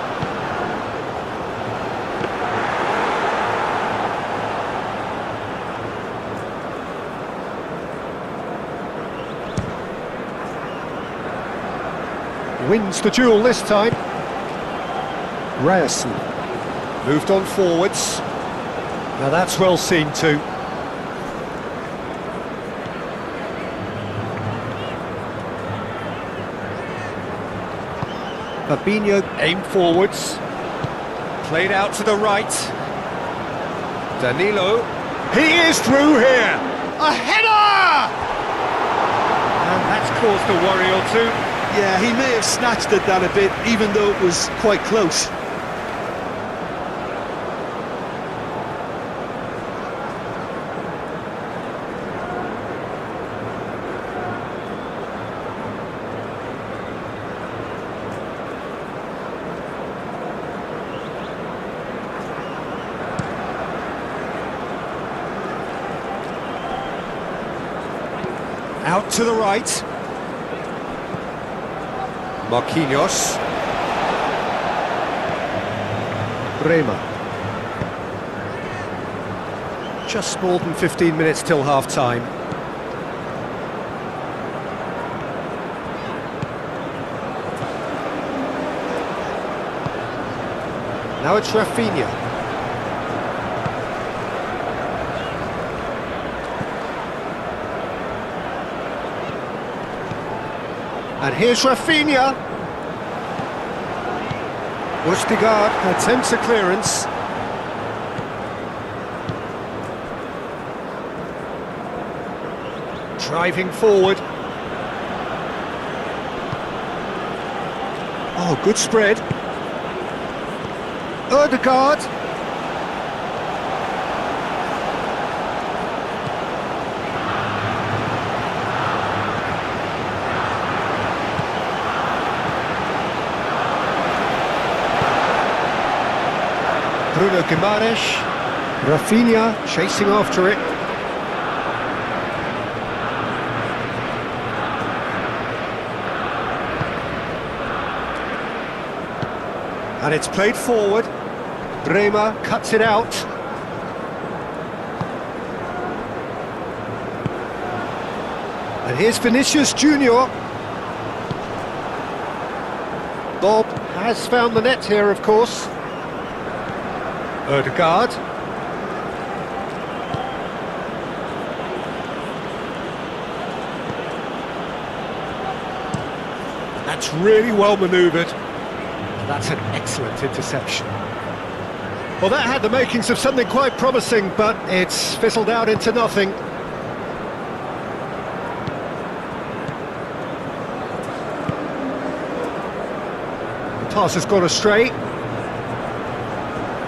Wins the duel this time. Ryerson moved on forwards. Now that's well seen too. Fabinho aimed forwards. Played out to the right. Danilo. He is through here. A header! And that's caused a worry or two. Yeah, he may have snatched at that a bit, even though it was quite close. Out to the right. Marquinhos. Bremer. Just more than 15 minutes till half-time. Now it's Rafinha. And here's Rafinha. Østigard attempts a clearance. Driving forward. Oh, good spread. Ødegaard. Bruno Guimaraes, Rafinha chasing after it. And it's played forward. Bremer cuts it out. And here's Vinicius Junior. Bob has found the net here, of course. Ødegaard. That's really well manoeuvred. That's an excellent interception. Well, that had the makings of something quite promising, but it's fizzled out into nothing. The pass has gone astray.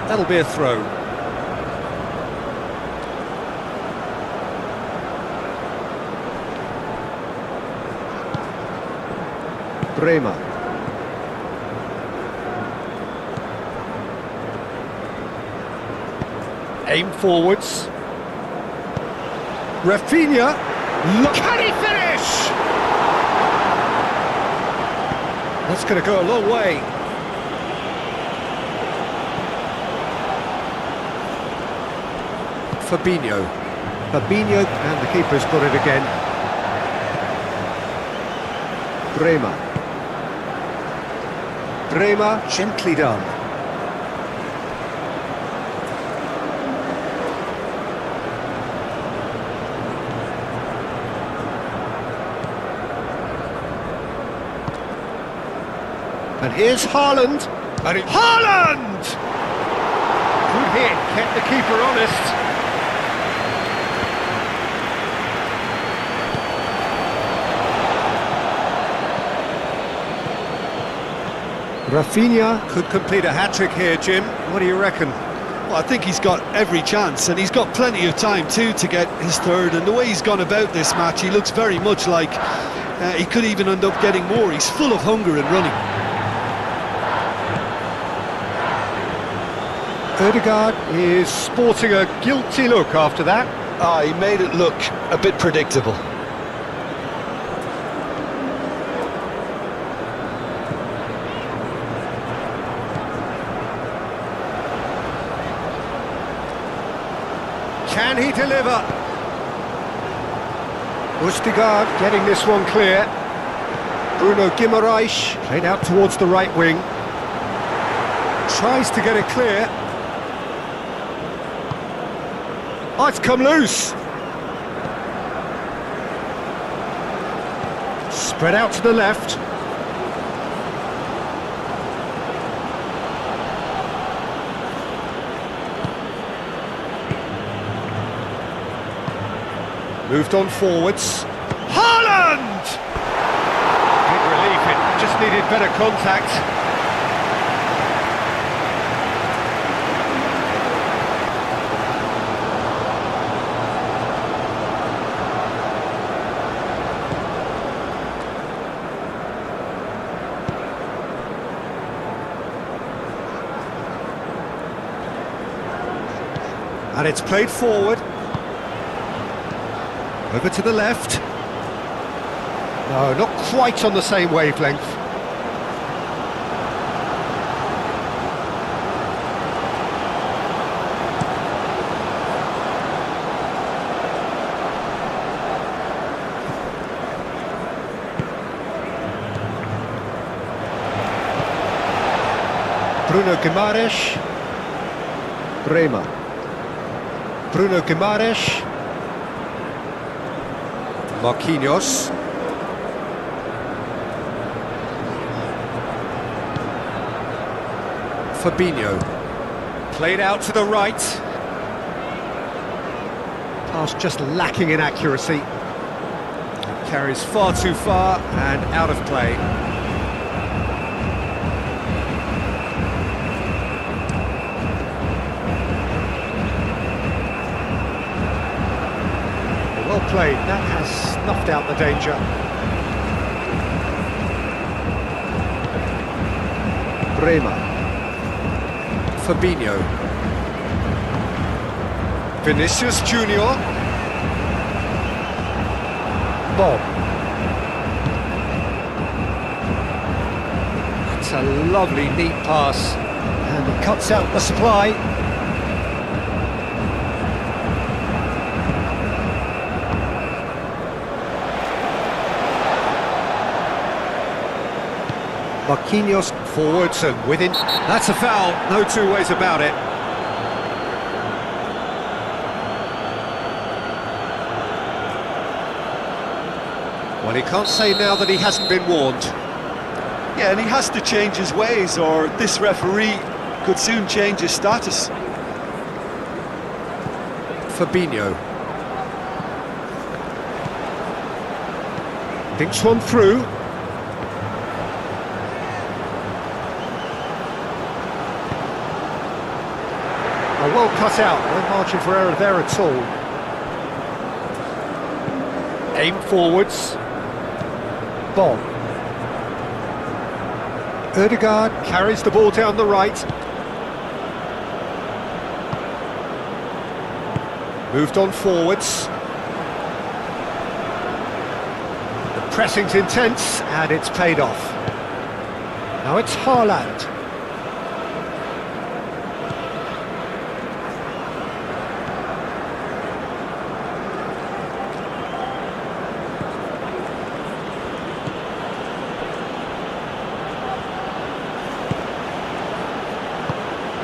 That'll be a throw. Bremer. Aim forwards. Rafinha. Can he finish? That's going to go a long way. Fabinho, and the keeper's got it again. Bremer, gently done. And here's Haaland. Haaland! Good hit, kept the keeper honest. Rafinha could complete a hat-trick here, Jim. What do you reckon? Well, I think he's got every chance, and he's got plenty of time too to get his third. And the way he's gone about this match, he looks very much like he could even end up getting more. He's full of hunger and running. Ødegaard is sporting a guilty look after that. He made it look a bit predictable. Can he deliver? Østigard getting this one clear. Bruno Guimaraes played out towards the right wing. Tries to get it clear. Oh, it's come loose. Spread out to the left. Moved on forwards. Haaland! Big relief, it just needed better contact. And it's played forward. Over to the left. No, not quite on the same wavelength. Bruno Guimaraes. Bremer. Bruno Guimaraes. Marquinhos. Fabinho. Played out to the right. Pass just lacking in accuracy. Carries far too far and out of play. Well played, that has snuffed out the danger. Bremer. Fabinho. Vinicius Junior. Bob. That's a lovely, neat pass. And he cuts out the supply. Marquinhos forwards and within. That's a foul, no two ways about it. Well, he can't say now that he hasn't been warned. Yeah, and he has to change his ways, or this referee could soon change his status. Fabinho. Thinks one through. Well cut out, no margin for error there at all. Aim forwards. Bob. Ødegaard carries the ball down the right. Moved on forwards. The pressing's intense and it's paid off. Now it's Haaland.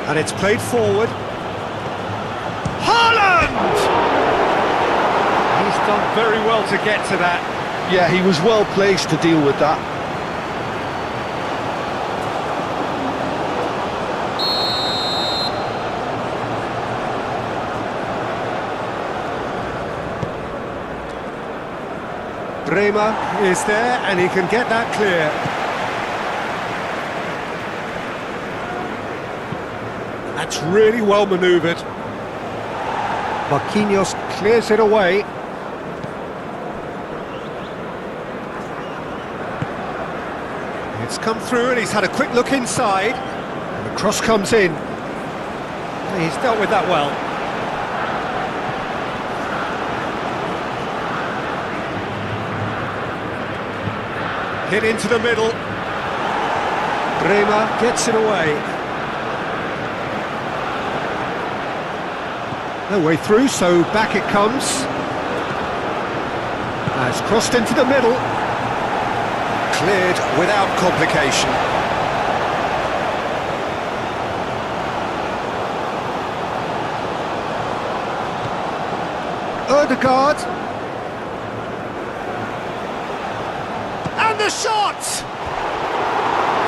And it's played forward. Haaland! He's done very well to get to that. Yeah, he was well placed to deal with that. Bremer is there and he can get that clear. That's really well manoeuvred. Marquinhos clears it away. It's come through and he's had a quick look inside. And the cross comes in. He's dealt with that well. Hit into the middle. Bremer gets it away. No way through, so back it comes. Has crossed into the middle. Cleared without complication. Ødegaard. And the shot!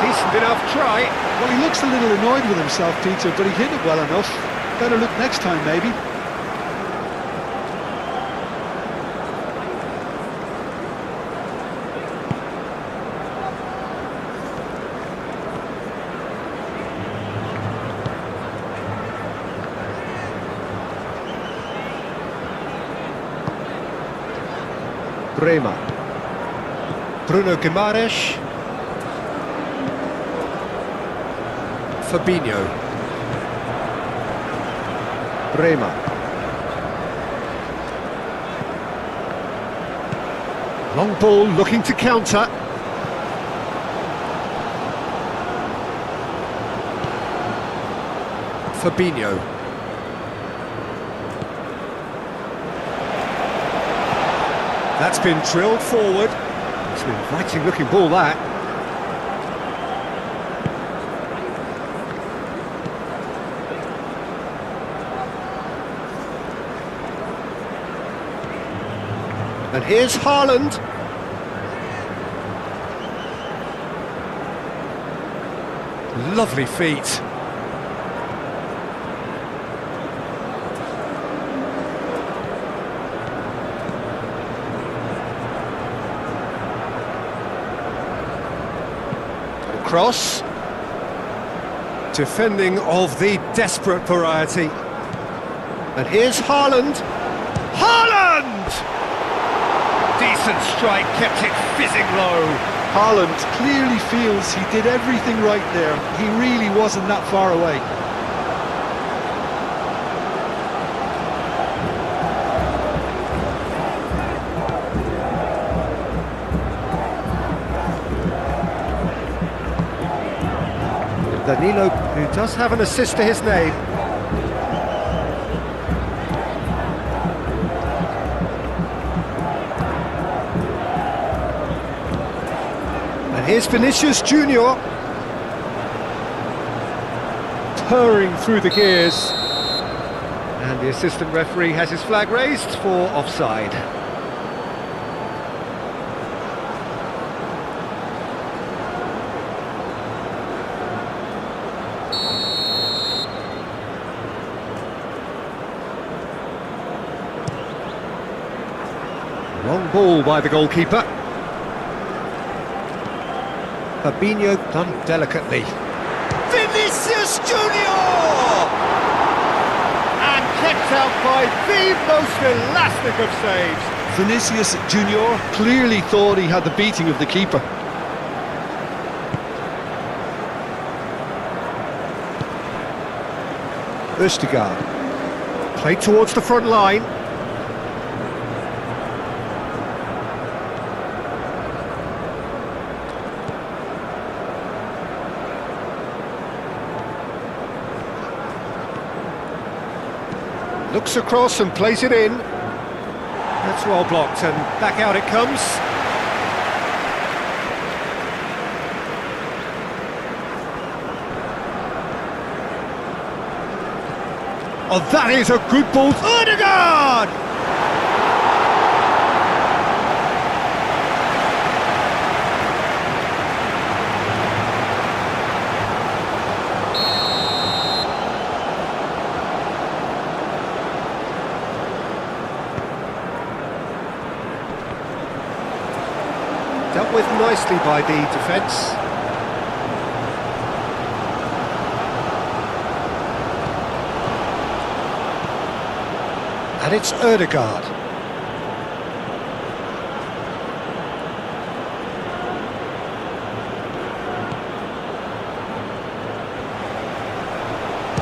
Decent enough try. Well, he looks a little annoyed with himself, Peter, but he hit it well enough. Better look next time, maybe. Bremer. Bruno Guimaraes. Fabinho. Bremer. Long ball looking to counter. Fabinho. That's been drilled forward. It's an inviting looking ball, that. And here's Haaland. Lovely feet. Cross. Defending of the desperate variety. And here's Haaland. Haaland! Decent strike, kept it fizzing low. Haaland clearly feels he did everything right there. He really wasn't that far away. Danilo, who does have an assist to his name. And here's Vinicius Junior. Purring through the gears. And the assistant referee has his flag raised for offside. Long ball by the goalkeeper. Fabinho done delicately. Vinicius Junior! And kept out by the most elastic of saves. Vinicius Junior clearly thought he had the beating of the keeper. Østigard. Played towards the front line. Looks across and plays it in. That's well blocked, and back out it comes. Oh, that is a good ball. Ødegaard! Dealt with nicely by the defence. And it's Ødegaard.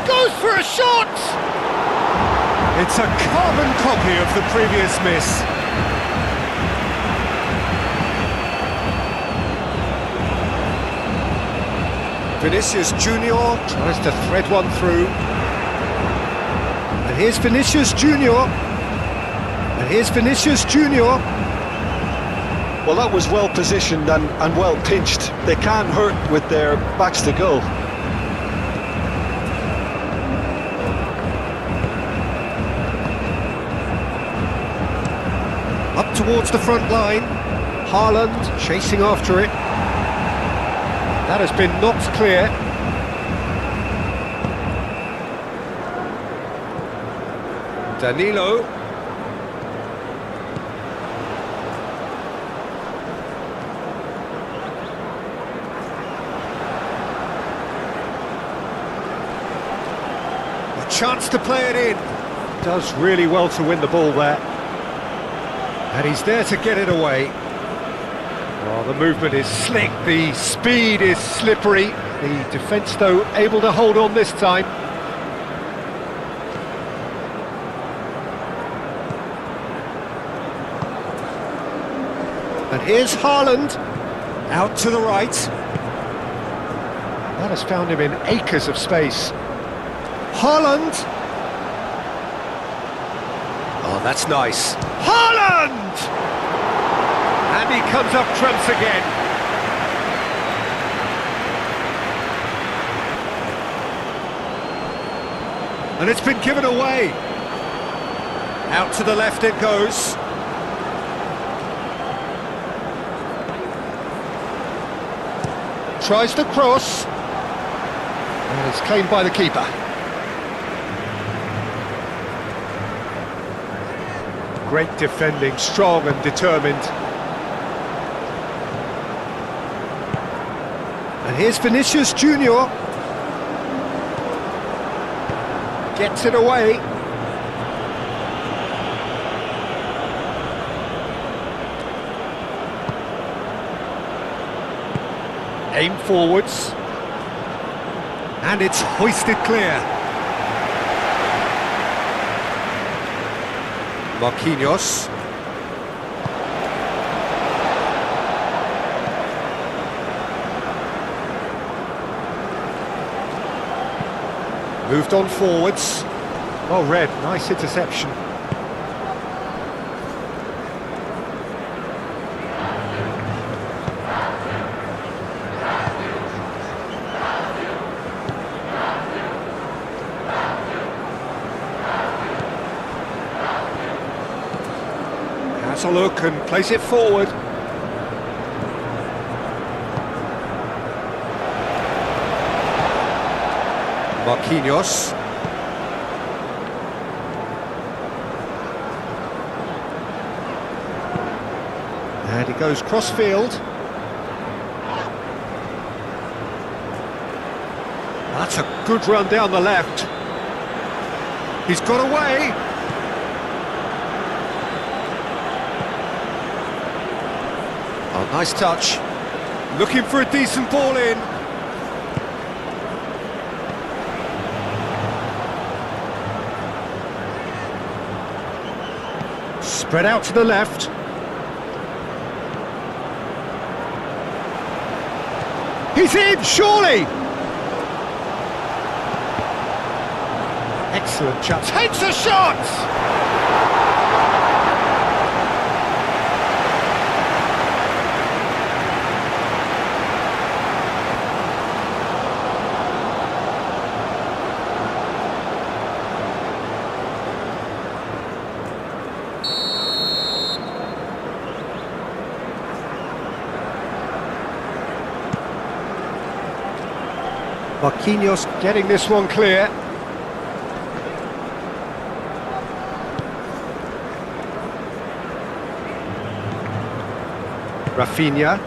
Goes for a shot! It's a carbon copy of the previous miss. Vinicius Junior tries to thread one through. And here's Vinicius Junior. And here's Vinicius Junior. Well, that was well positioned and well pinched. They can't hurt with their backs to goal. Up towards the front line. Haaland chasing after it. That has been knocked clear. Danilo. A chance to play it in. Does really well to win the ball there. And he's there to get it away. Oh, the movement is slick, the speed is slippery. The defence, though, able to hold on this time. And here's Haaland, out to the right. That has found him in acres of space. Haaland! Oh, that's nice. Haaland! And he comes up trumps again. And it's been given away. Out to the left it goes. Tries the cross. And it's claimed by the keeper. Great defending, strong and determined. And here's Vinicius Junior. Gets it away. Aim forwards. And it's hoisted clear. Marquinhos. Moved on forwards. Well read, nice interception. Has a look and plays it forward. Marquinhos. And he goes cross-field. That's a good run down the left. He's got away. Oh, nice touch. Looking for a decent ball in. Spread out to the left. He's in, surely! Excellent chance. Takes a shot! Marquinhos getting this one clear. Rafinha.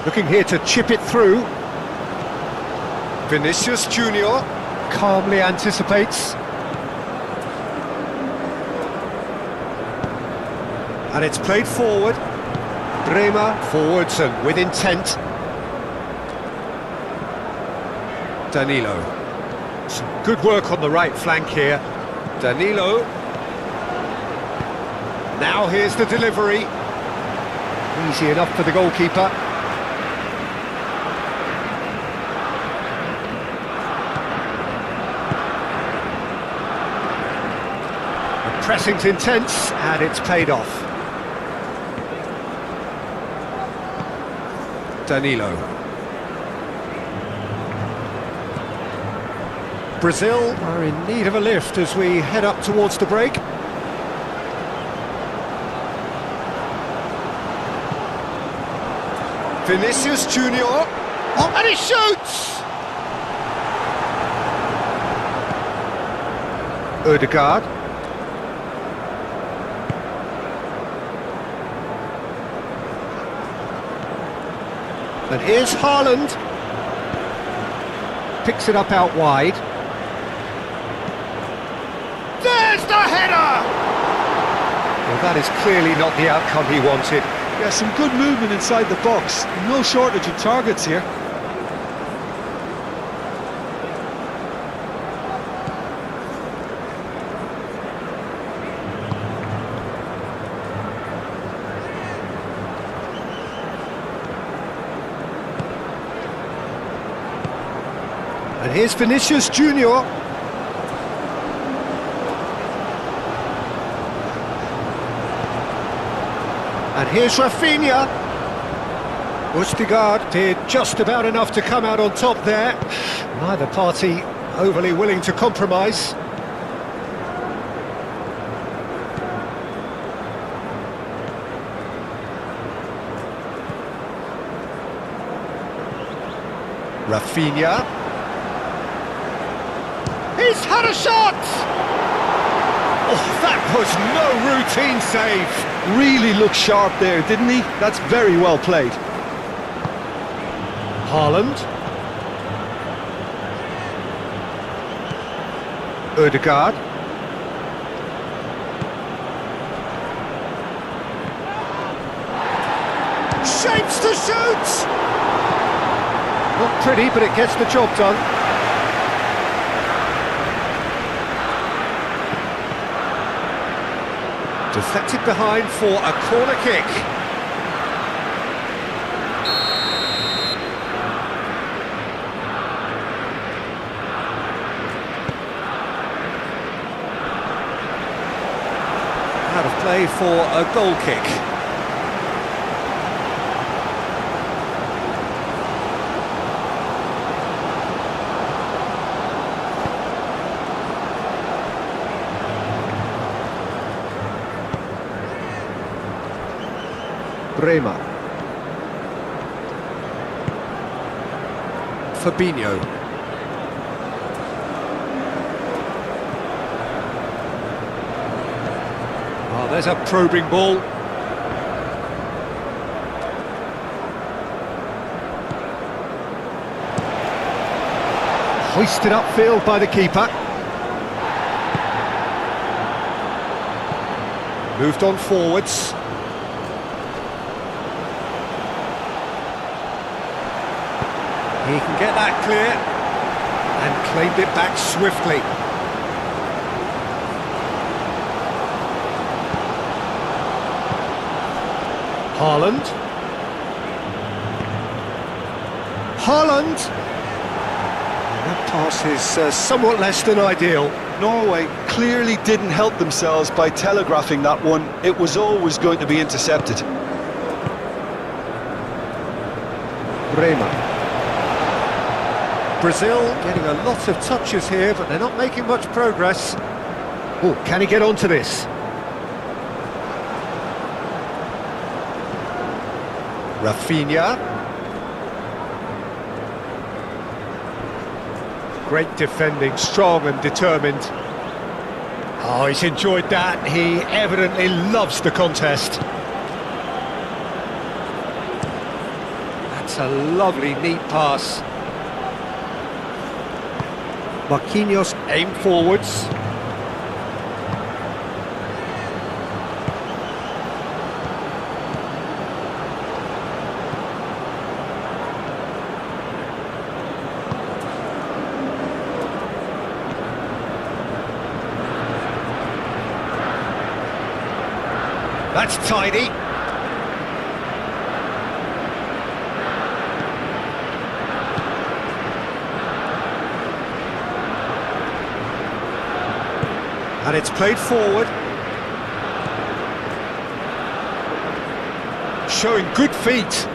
Looking here to chip it through. Vinicius Junior calmly anticipates. And it's played forward. Bremer forwards and with intent. Danilo. Some good work on the right flank here. Danilo. Now here's the delivery. Easy enough for the goalkeeper. The pressing's intense and it's paid off. Danilo. Brazil are in need of a lift as we head up towards the break. Vinicius Junior. Oh, and he shoots! Ødegaard. And here's Haaland. Picks it up out wide. There's the header! Well, That is clearly not the outcome he wanted. Yeah, some good movement inside the box. No shortage of targets here. And here's Vinicius Junior. And here's Rafinha. Østigard did just about enough to come out on top there. Neither party overly willing to compromise. Rafinha. He's had a shot! Oh, that was no routine save. Really looked sharp there, didn't he? That's very well played. Haaland. Ødegaard. Shapes to shoot! Not pretty, but it gets the job done. Deflected behind for a corner kick. Out of play for a goal kick. Bremer. Fabinho. Oh, there's a probing ball. Hoisted upfield by the keeper. Moved on forwards. He can get that clear and claimed it back swiftly. Haaland. Haaland! That pass is somewhat less than ideal. Norway clearly didn't help themselves by telegraphing that one. It was always going to be intercepted. Bremer. Brazil getting a lot of touches here, but they're not making much progress. Oh, can he get onto this? Rafinha. Great defending, strong and determined. Oh, he's enjoyed that. He evidently loves the contest. That's a lovely, neat pass. Marquinhos aim forwards. That's tidy. And it's played forward. Showing good feet.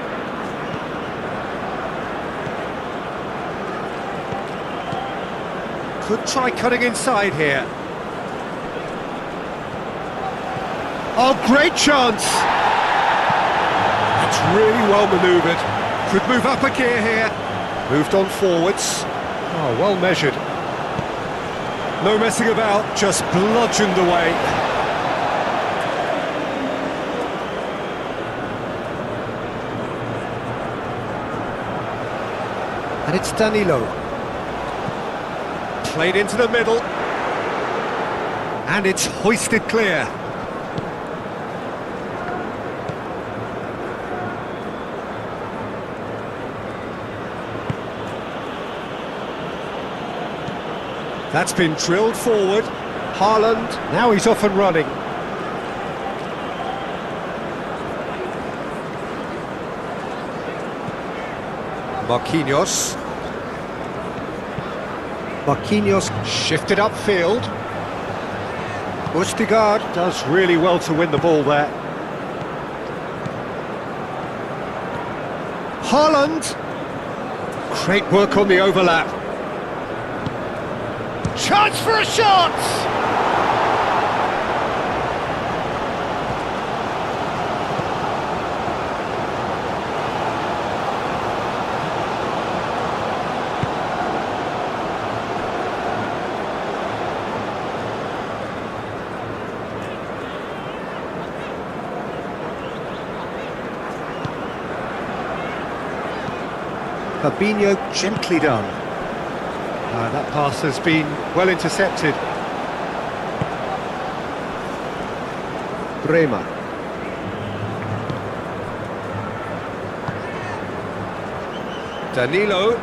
Could try cutting inside here. Oh, great chance! That's really well manoeuvred. Could move up a gear here. Moved on forwards. Oh, well measured. No messing about, just bludgeoned away. And it's Danilo. Played into the middle. And it's hoisted clear. That's been drilled forward. Haaland, now he's off and running. Marquinhos. Marquinhos shifted upfield. Østigard does really well to win the ball there. Haaland. Great work on the overlap. Chance for a shot! Fabinho gently done. That pass has been well intercepted. Bremer. Danilo.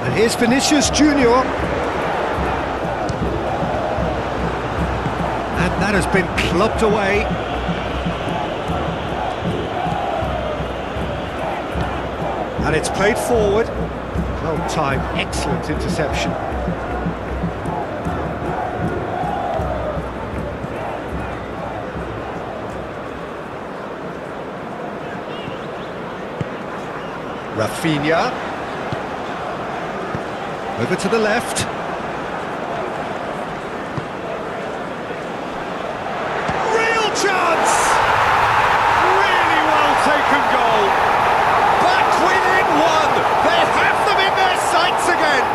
And here's Vinicius Junior. And that has been clubbed away. And it's played forward. Well timed, excellent interception. Rafinha. Over to the left. Real chance! Really well taken goal. Back within one. They have them in their sights again.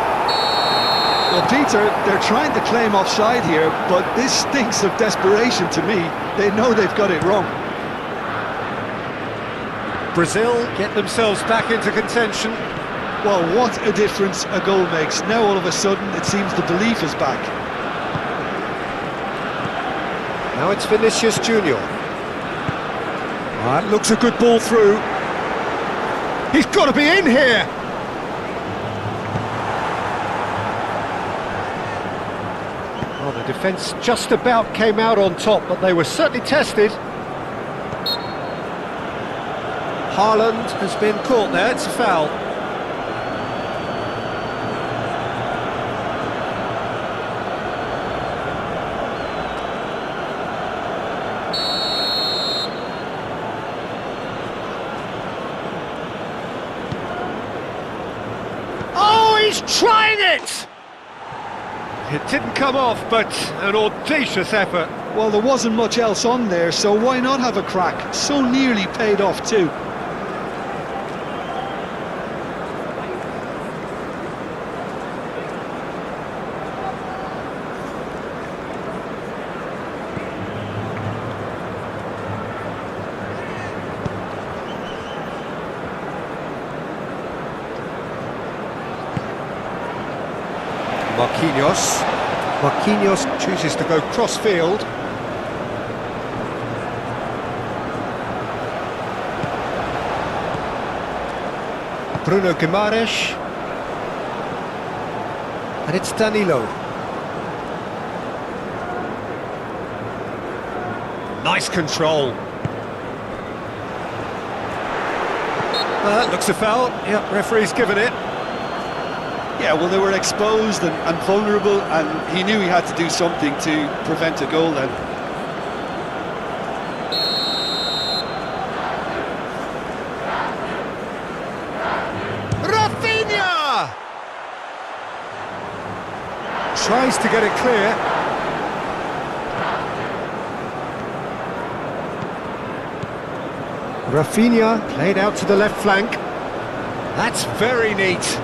Well, Peter, they're trying to claim offside here, but this stinks of desperation to me. They know they've got it wrong. Brazil get themselves back into contention. Well, what a difference a goal makes. Now all of a sudden it seems the belief is back. Now it's Vinicius Junior. That looks a good ball through. He's got to be in here. Well, the defence just about came out on top, but they were certainly tested. Haaland has been caught there, it's a foul. Oh, he's trying it! It didn't come off, but an audacious effort. Well, there wasn't much else on there, so why not have a crack? So nearly paid off too. Marquinhos. Marquinhos chooses to go cross-field. Bruno Guimaraes. And it's Danilo. Nice control. That looks a foul. Yep, referee's given it. Yeah, well, they were exposed and vulnerable, and he knew he had to do something to prevent a goal then. Rafinha! Tries to get it clear. Rafinha played out to the left flank. That's very neat.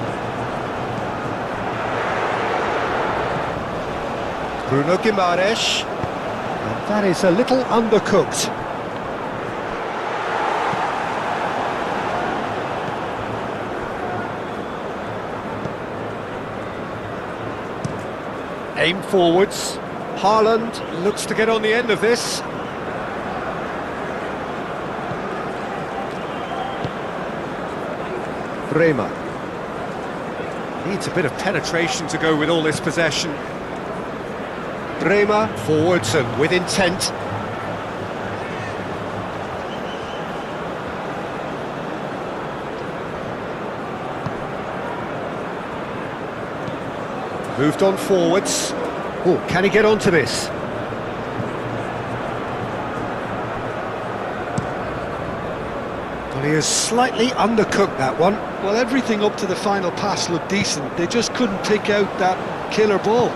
Bruno Guimaraes, and that is a little undercooked. Aim forwards. Haaland looks to get on the end of this. Bremer. Needs a bit of penetration to go with all this possession. Bremer forwards and with intent. Moved on forwards. Oh, can he get onto this? Well, he has slightly undercooked that one. Well, everything up to the final pass looked decent. They just couldn't pick out that killer ball.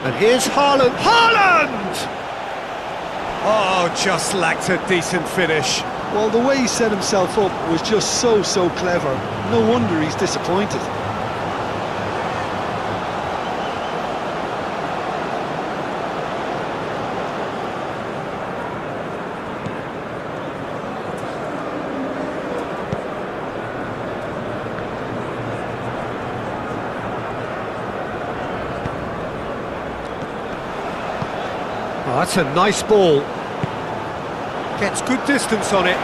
And here's Haaland. Haaland! Oh, just lacked a decent finish. Well, the way he set himself up was just so clever. No wonder he's disappointed. Oh, that's a nice ball. Gets good distance on it.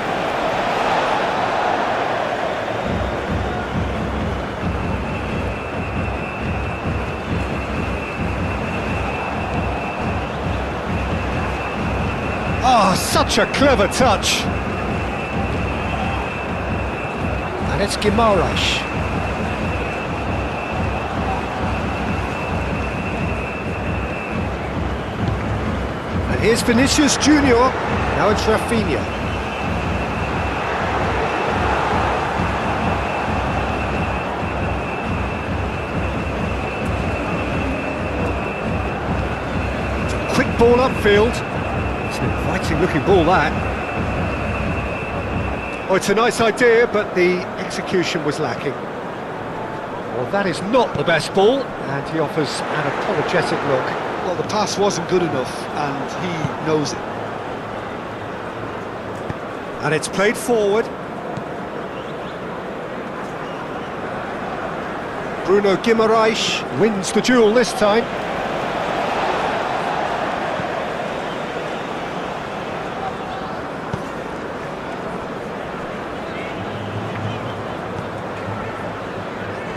Oh, such a clever touch. And it's Guimaraes. And here's Vinicius Junior. Now it's Rafinha. It's a quick ball upfield. It's an inviting looking ball, that. Oh, it's a nice idea, but the execution was lacking. Well, that is not the best ball, and he offers an apologetic look. Well, the pass wasn't good enough, and he knows it. And it's played forward. Bruno Guimaraes wins the duel this time.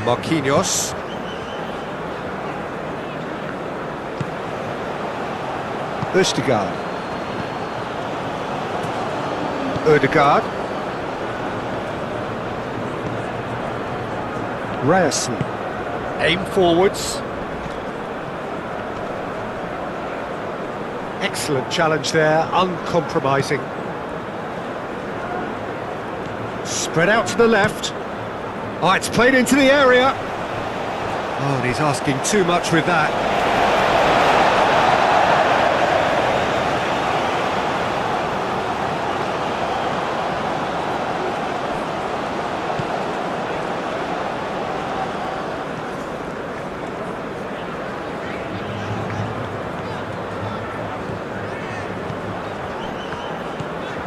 Marquinhos. Østegård. Ødegaard. Ryerson. Aim forwards. Excellent challenge there, uncompromising. Spread out to the left. Oh, it's played into the area. Oh, and he's asking too much with that.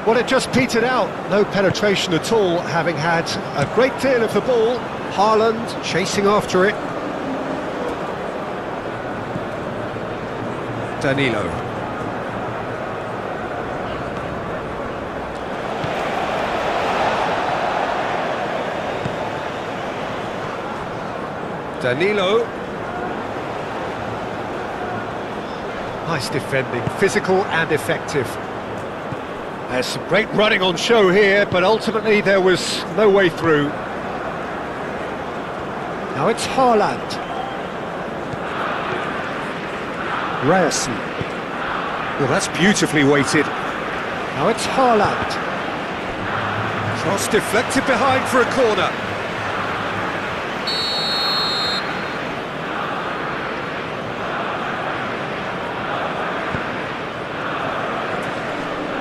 Well, it just petered out. No penetration at all, having had a great deal of the ball. Haaland chasing after it. Danilo. Danilo. Nice defending, physical and effective. There's some great running on show here, but ultimately there was no way through. Now it's Haaland. Ryerson. Well, that's beautifully weighted. Now it's Haaland. Cross deflected behind for a corner.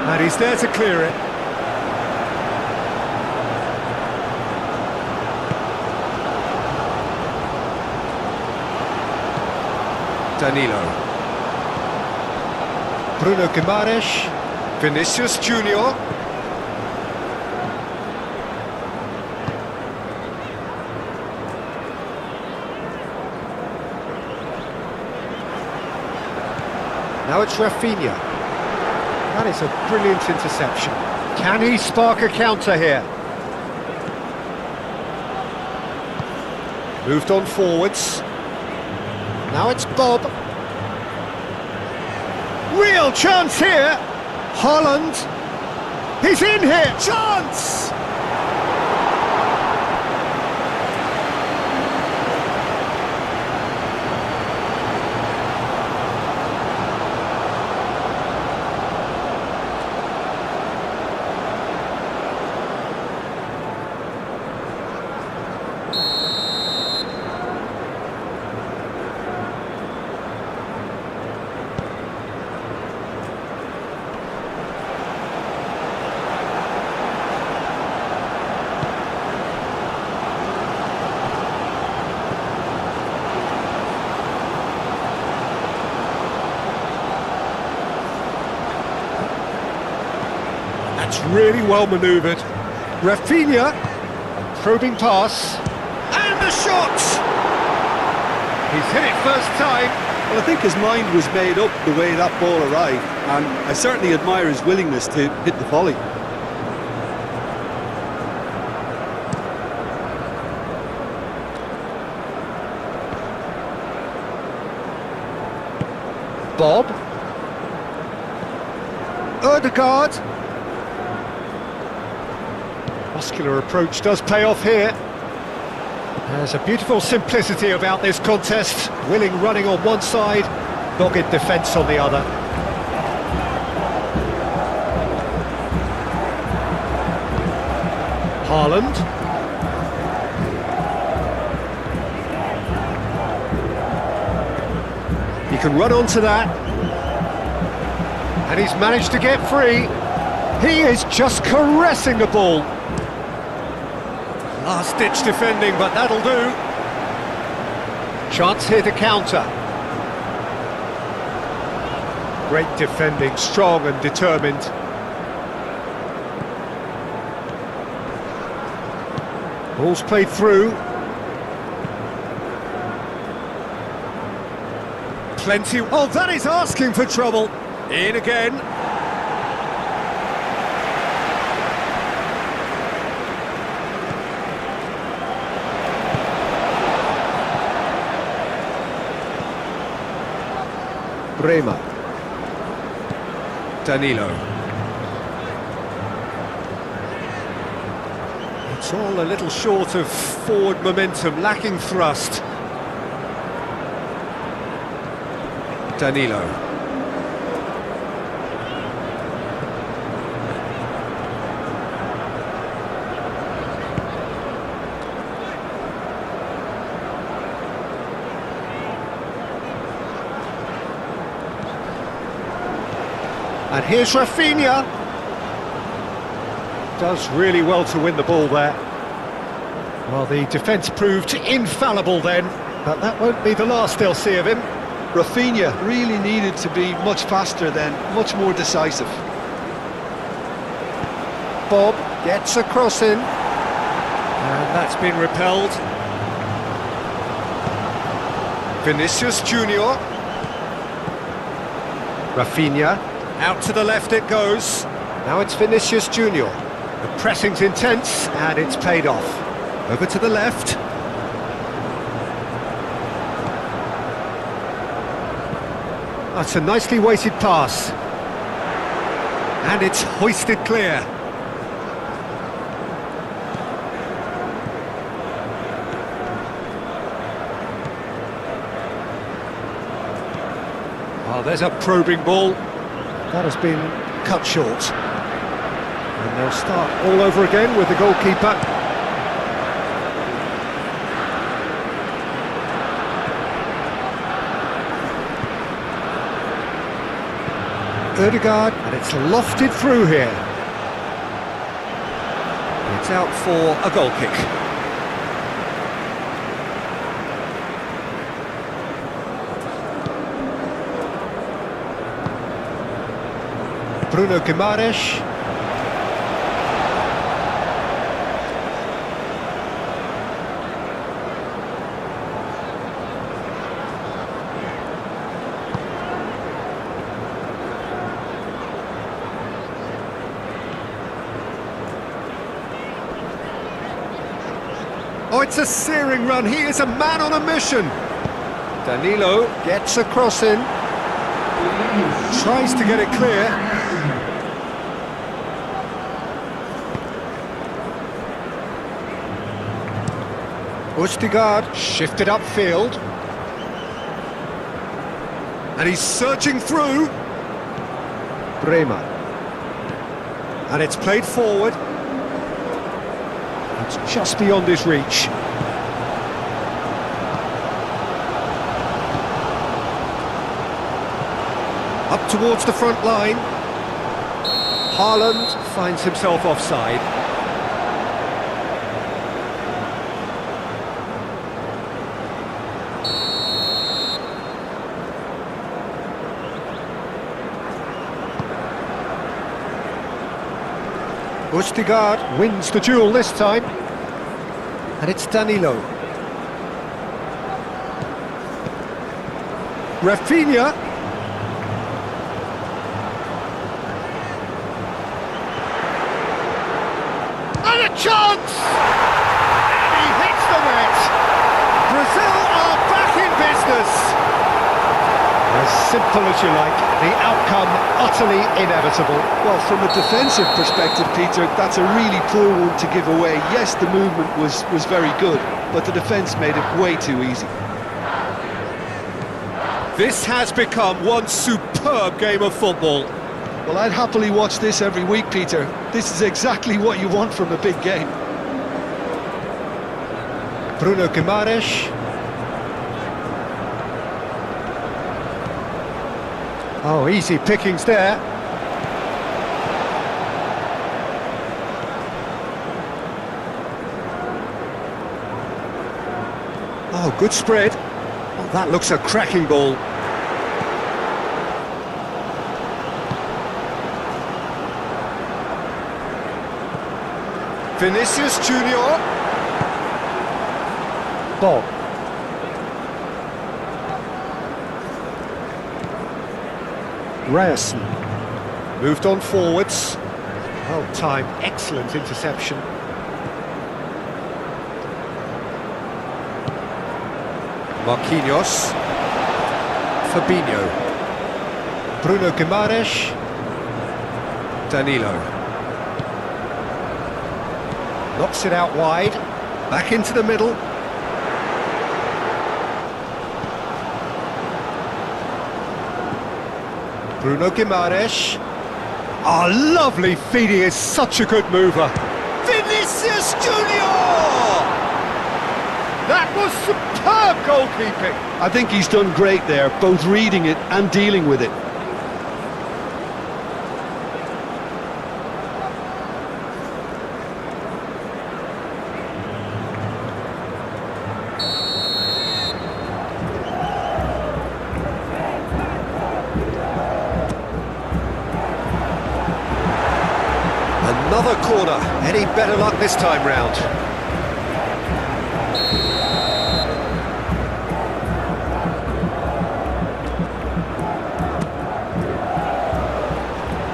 And he's there to clear it. Danilo. Bruno Guimaraes. Vinicius Junior. Now it's Rafinha. That is a brilliant interception. Can he spark a counter here? Moved on forwards. Now it's Bob. Real chance here. Haaland. He's in here. Chance! That's really well manoeuvred. Rafinha, probing pass, and the shot! He's hit it first time. Well, I think his mind was made up the way that ball arrived, and I certainly admire his willingness to hit the volley. Bob. Ødegaard. Muscular approach does pay off here. There's a beautiful simplicity about this contest. Willing running on one side, dogged defence on the other. Haaland. He can run onto that. And he's managed to get free. He is just caressing the ball. Last-ditch defending, but that'll do. Chance here to counter. Great defending, strong and determined. Ball's played through. Plenty. Oh, that is asking for trouble. In again. Bremer. Danilo. It's all a little short of forward momentum, lacking thrust. Danilo. And here's Rafinha. Does really well to win the ball there. Well, the defence proved infallible then, but that won't be the last they'll see of him. Rafinha really needed to be much faster then, much more decisive. Bob gets a cross in. And that's been repelled. Vinicius Junior. Rafinha. Out to the left it goes. Now it's Vinicius Junior. The pressing's intense and it's paid off. Over to the left. That's a nicely weighted pass. And it's hoisted clear. Oh, there's a probing ball. That has been cut short. And they'll start all over again with the goalkeeper. Ødegaard, and it's lofted through here. It's out for a goal kick. Bruno Guimaraes. Oh, it's a searing run. He is a man on a mission. Danilo gets a cross in. Tries to get it clear. Østigard shifted upfield. And he's searching through. Bremer. And it's played forward. It's just beyond his reach. Up towards the front line. Haaland finds himself offside. Østigard wins the duel this time. And it's Danilo. Rafinha. And a chance! And he hits the net! Brazil are back in business! As simple as you like, the outcome utterly inevitable. Well, from a defensive perspective, Peter, that's a really poor one to give away. Yes, the movement was very good, but the defence made it way too easy. This has become one superb game of football. Well, I'd happily watch this every week, Peter. This is exactly what you want from a big game. Bruno Guimaraes. Oh, easy pickings there. Oh, good spread. Oh, that looks a cracking ball. Vinicius Junior. Bob. Ryerson moved on forwards. Well timed, excellent interception. Marquinhos. Fabinho. Bruno Guimaraes. Danilo. Knocks it out wide. Back into the middle. Bruno Guimaraes. Oh, lovely feed, he is such a good mover. Vinicius Junior! That was superb goalkeeping. I think he's done great there, both reading it and dealing with it. Another corner. Any better luck this time round?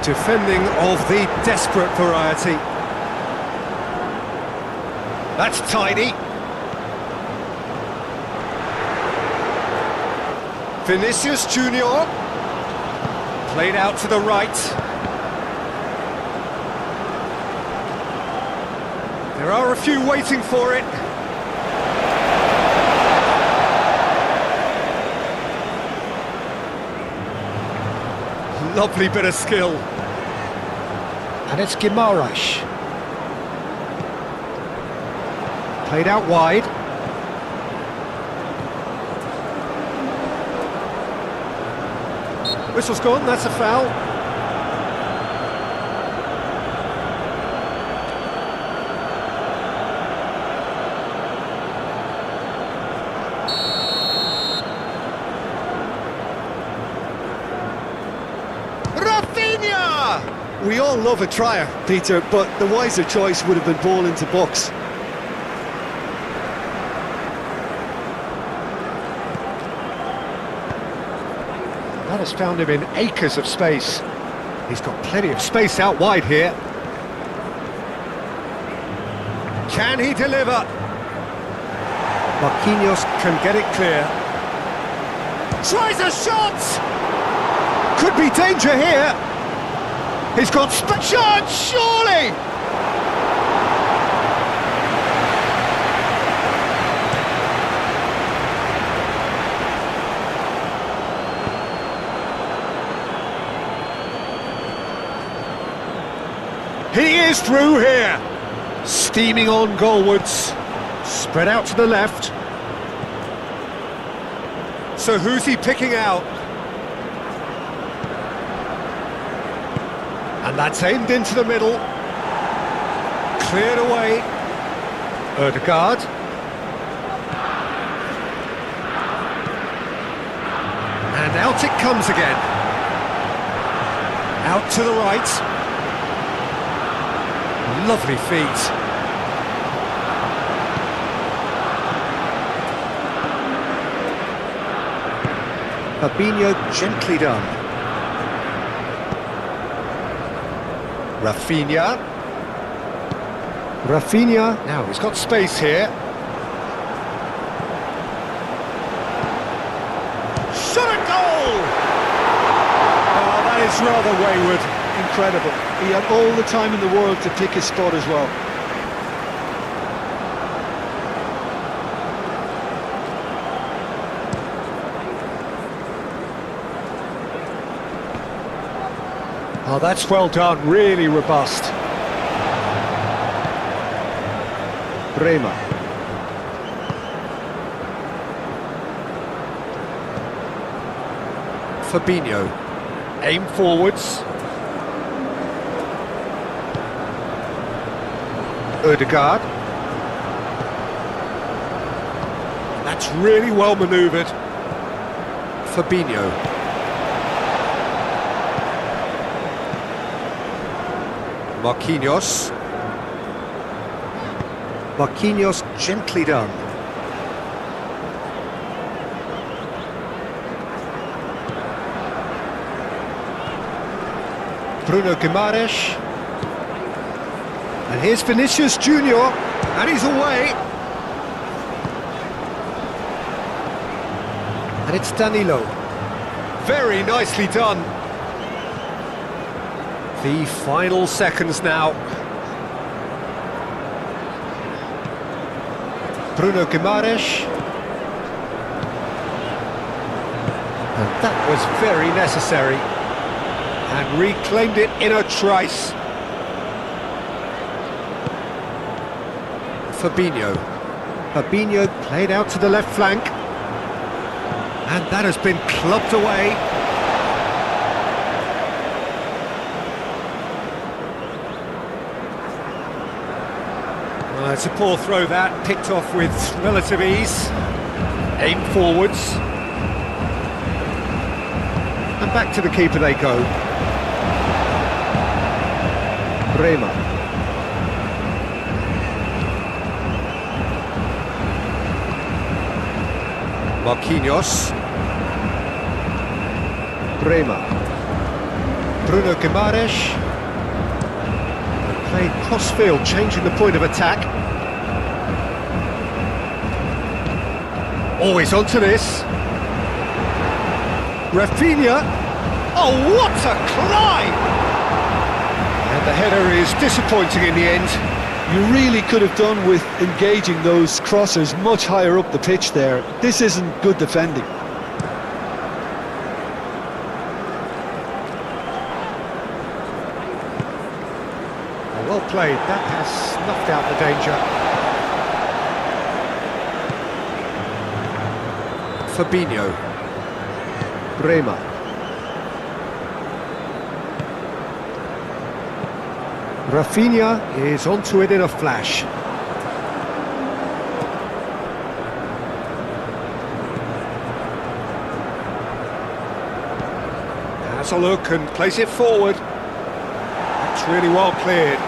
Defending of the desperate variety. That's tidy. Vinicius Junior. Played out to the right. There are a few waiting for it. Lovely bit of skill. And it's Guimaraes. Played out wide. Whistle's gone, that's a foul. We all love a trier, Peter, but the wiser choice would have been ball into box. That has found him in acres of space. He's got plenty of space out wide here. Can he deliver? Marquinhos can get it clear. Tries a shot! Could be danger here. He's got chance, surely! He is through here. Steaming on goalwards. Spread out to the left. So who's he picking out? And that's aimed into the middle. Cleared away. Ødegaard. And out it comes again. Out to the right. Lovely feet. Fabinho gently done. Rafinha. Now he's got space here. Shot a goal! Oh, that is rather wayward. Incredible. He had all the time in the world to pick his spot as well. Oh, that's well done, really robust. Bremer. Fabinho. Aim forwards. Ødegaard. That's really well manoeuvred. Fabinho. Marquinhos. Marquinhos gently done. Bruno Guimaraes. And here's Vinicius Junior, and he's away. And it's Danilo. Very nicely done. The final seconds now. Bruno Guimaraes. And that was very necessary. And reclaimed it in a trice. Fabinho. Fabinho played out to the left flank. And that has been clubbed away. It's a poor throw that, picked off with relative ease. Aim forwards. And back to the keeper they go. Bremer. Marquinhos. Bremer. Bruno Guimaraes. Played cross-field, changing the point of attack. Always onto this. Rafinha. Oh, what a climb! And the header is disappointing in the end. You really could have done with engaging those crossers much higher up the pitch there. This isn't good defending. Well played, that has snuffed out the danger. Fabinho. Bremer. Rafinha is onto it in a flash. Has a look and plays it forward. That's really well cleared.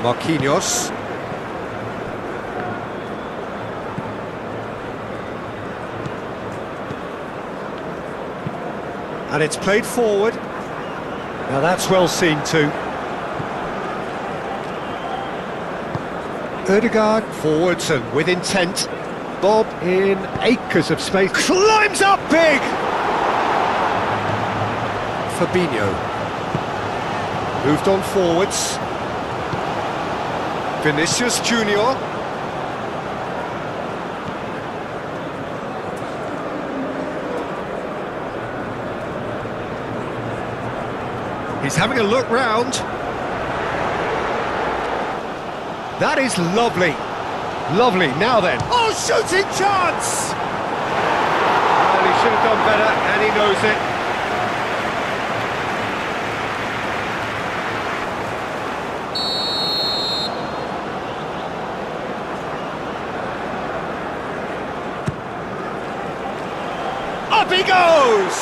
Marquinhos. And it's played forward. Now that's well seen too. Ødegaard forwards and with intent. Bob in acres of space. Climbs up big! Fabinho. Moved on forwards. Vinicius Junior. He's having a look round. That is lovely. Lovely. Now then. Oh, shooting chance! Well, he should have done better, and he knows it. Up he goes!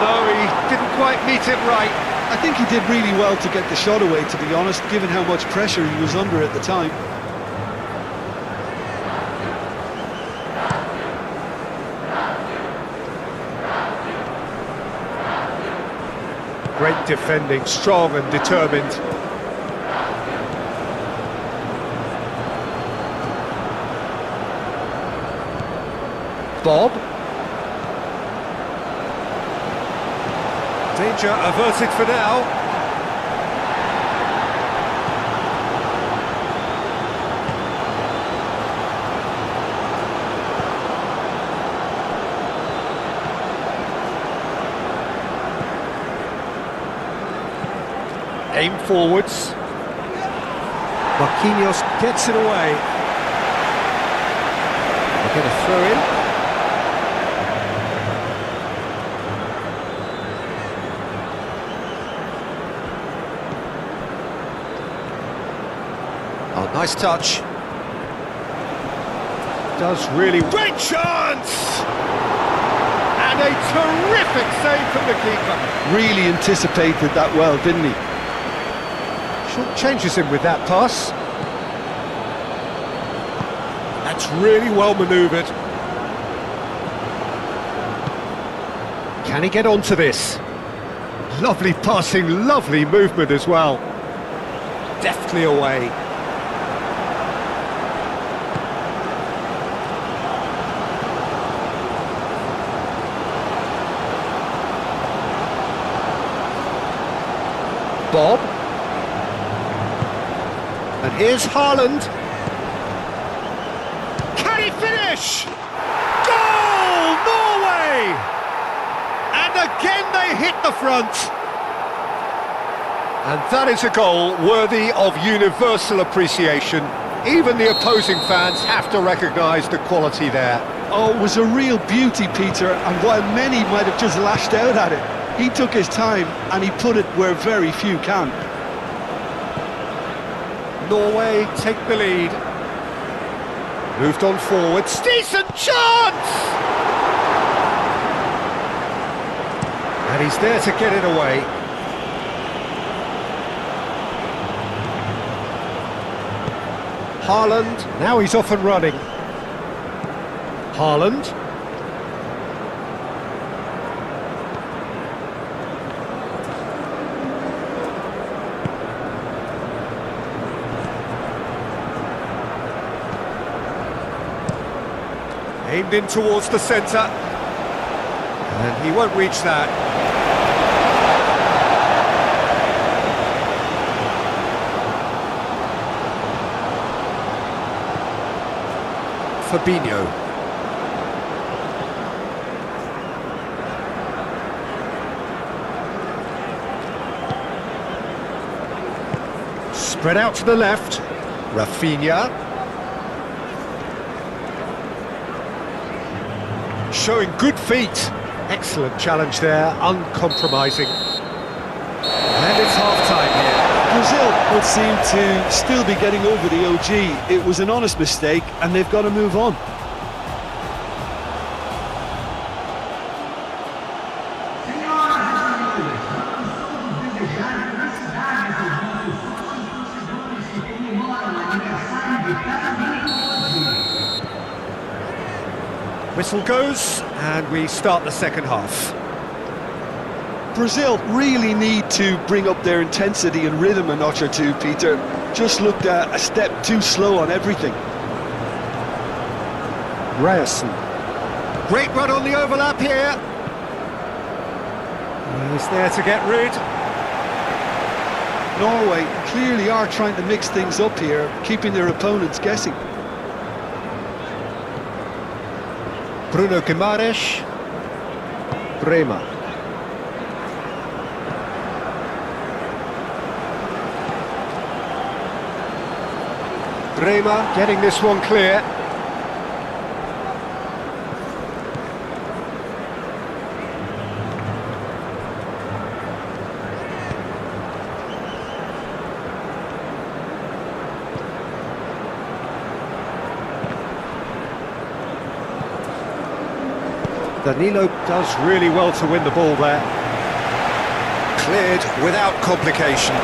No, he didn't quite meet it right. I think he did really well to get the shot away, to be honest, given how much pressure he was under at the time. Great defending, strong and determined. Bob. Danger averted for now. Aim forwards. Marquinhos gets it away. They're going to throw in. Oh, nice touch. Does really... Great chance! And a terrific save from the keeper. Really anticipated that well, didn't he? Short changes him with that pass. That's really well manoeuvred. Can he get onto this? Lovely passing, lovely movement as well. Deftly away. Bob. And here's Haaland. Can he finish? Goal! Norway! And again they hit the front. And that is a goal worthy of universal appreciation. Even the opposing fans have to recognise the quality there. Oh, it was a real beauty, Peter, and while many might have just lashed out at it, he took his time and he put it where very few can. Norway take the lead. Moved on forwards. Decent chance! And he's there to get it away. Haaland, now he's off and running. Haaland. Aimed in towards the centre, and he won't reach that. Fabinho. Spread out to the left, Rafinha. Showing good feet. Excellent challenge there, uncompromising. And it's half-time here. Brazil would seem to still be getting over the OG. It was an honest mistake, and they've got to move on. Whistle goes, and we start the second half. Brazil really need to bring up their intensity and rhythm a notch or two, Peter. Just looked a step too slow on everything. Ryerson. Great run on the overlap here. He's there to get rid. Norway clearly are trying to mix things up here, keeping their opponents guessing. Bruno Guimaraes. Bremer. Bremer getting this one clear. Danilo does really well to win the ball there. Cleared without complication.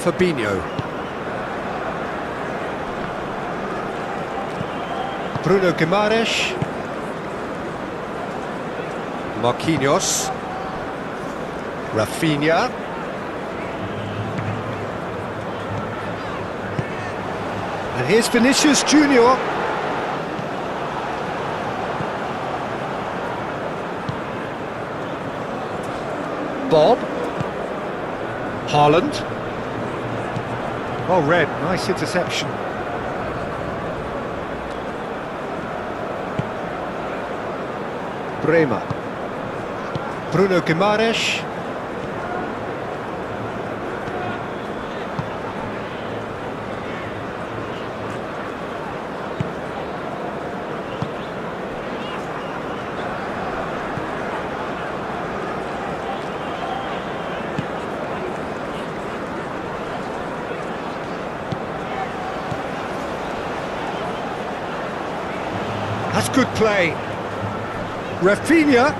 Fabinho. Bruno Guimaraes. Marquinhos. Rafinha. And here's Vinicius Junior. Bob. Haaland. Well read, nice interception. Bremer. Bruno Guimaraes. That's good play. Rafinha.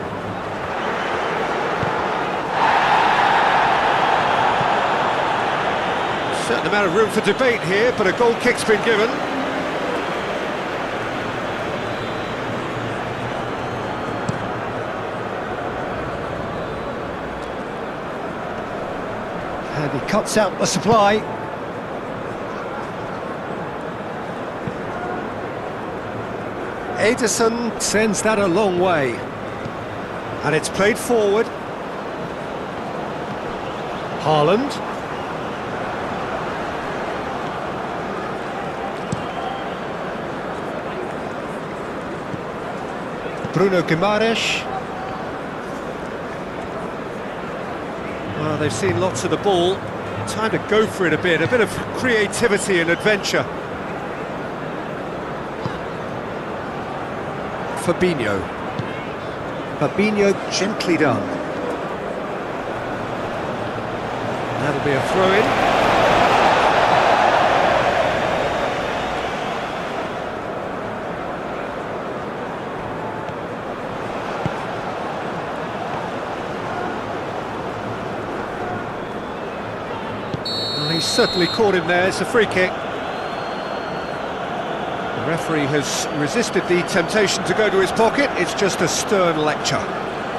Certain amount of room for debate here, but a goal kick's been given. And he cuts out the supply. Ederson sends that a long way. And it's played forward. Haaland. Bruno Guimaraes. Well, they've seen lots of the ball. Time to go for it a bit of creativity and adventure. Fabinho. Fabinho gently done. That'll be a throw-in. Well, he's certainly caught him there. It's a free kick. The referee has resisted the temptation to go to his pocket. It's just a stern lecture.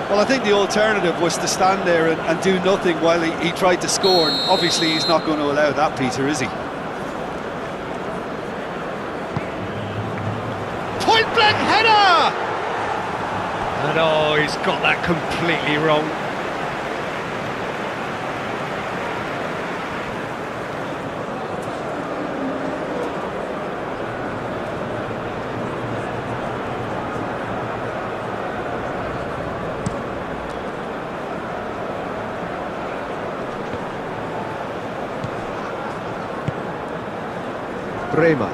Well, I think the alternative was to stand there and do nothing while he tried to score, and obviously he's not going to allow that, Peter, is he? Point-blank header! And oh, he's got that completely wrong. Bremer.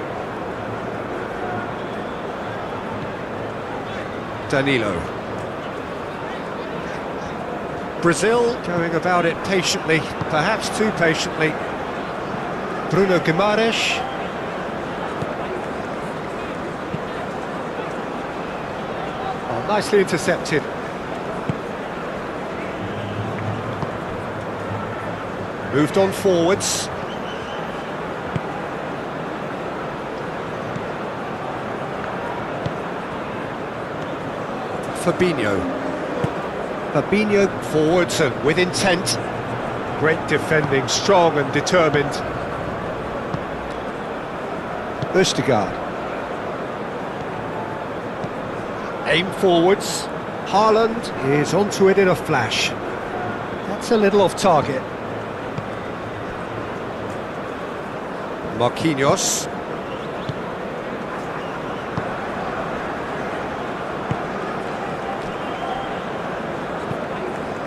Danilo. Brazil going about it patiently, perhaps too patiently. Bruno Guimaraes. Nicely intercepted. Moved on forwards. Fabinho forwards and with intent. Great defending, strong and determined. Østegard. Aim forwards. Haaland is onto it in a flash. That's a little off target. Marquinhos.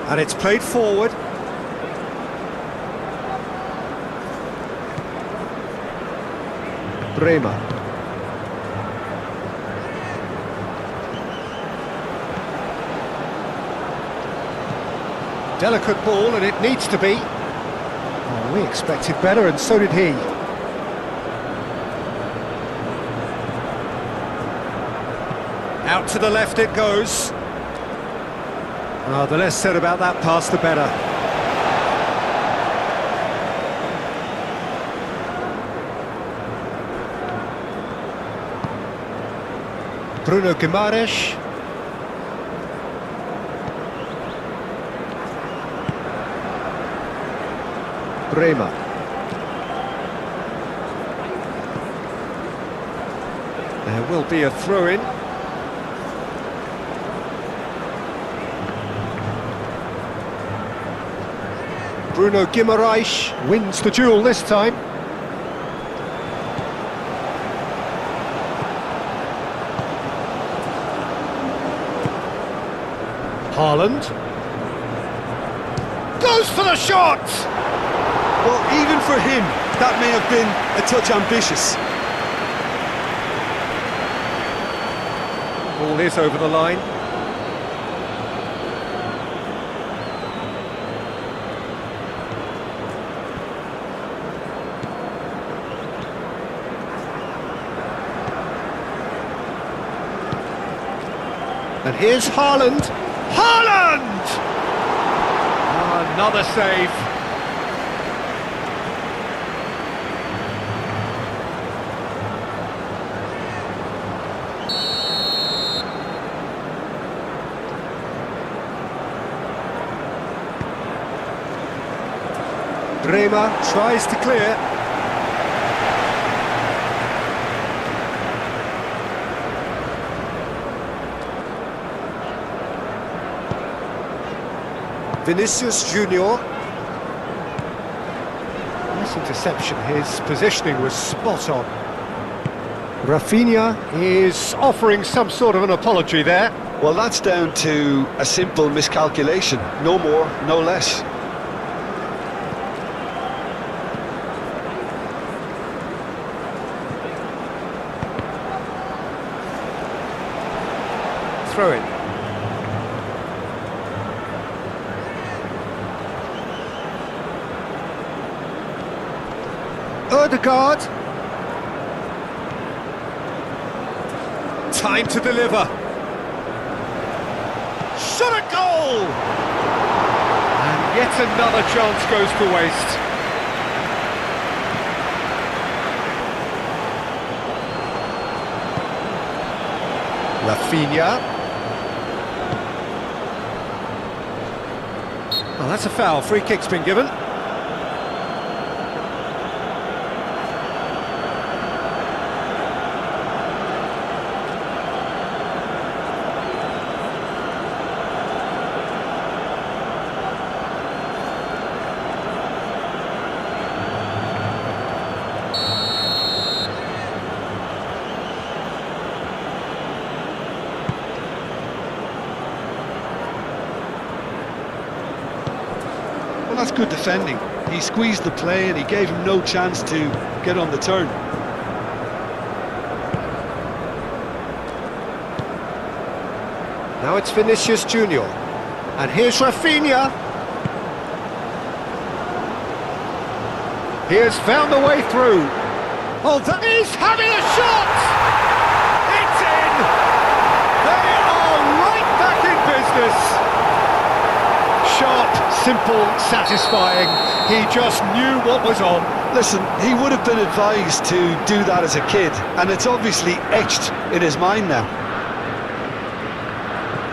And it's played forward. Bremer. Delicate ball, and it needs to be. Oh, we expected better, and so did he. Out to the left it goes. Oh, the less said about that pass, the better. Bruno Guimaraes. Bremer. There will be a throw-in. Bruno Guimaraes wins the duel this time. Haaland goes for the shot! Well, even for him, that may have been a touch ambitious. Ball is over the line. And here's Haaland. Haaland! Oh, another save. Bremer tries to clear. Vinicius Junior. Nice interception, his positioning was spot on. Rafinha is offering some sort of an apology there. Well, that's down to a simple miscalculation, no more, no less. Throw it. Ødegaard. Time to deliver. Shot a goal! And yet another chance goes to waste. Rafinha. Well, that's a foul. Free kick's been given. Well, that's good defending. He squeezed the play and he gave him no chance to get on the turn. Now it's Vinicius Junior. And here's Rafinha. He has found a way through. Oh, he's having a shot! It's in! They are right simple, satisfying. He just knew what was on. Listen, he would have been advised to do that as a kid, and it's obviously etched in his mind now.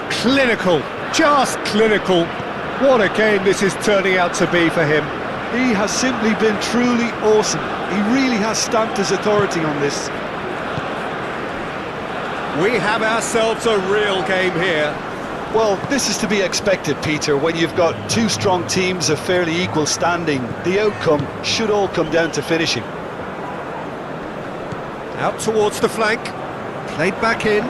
Clinical, just clinical. What a game this is turning out to be for him. He has simply been truly awesome. He really has stamped his authority on this. We have ourselves a real game here. Well, this is to be expected, Peter. When you've got two strong teams of fairly equal standing, the outcome should all come down to finishing. Out towards the flank, played back in.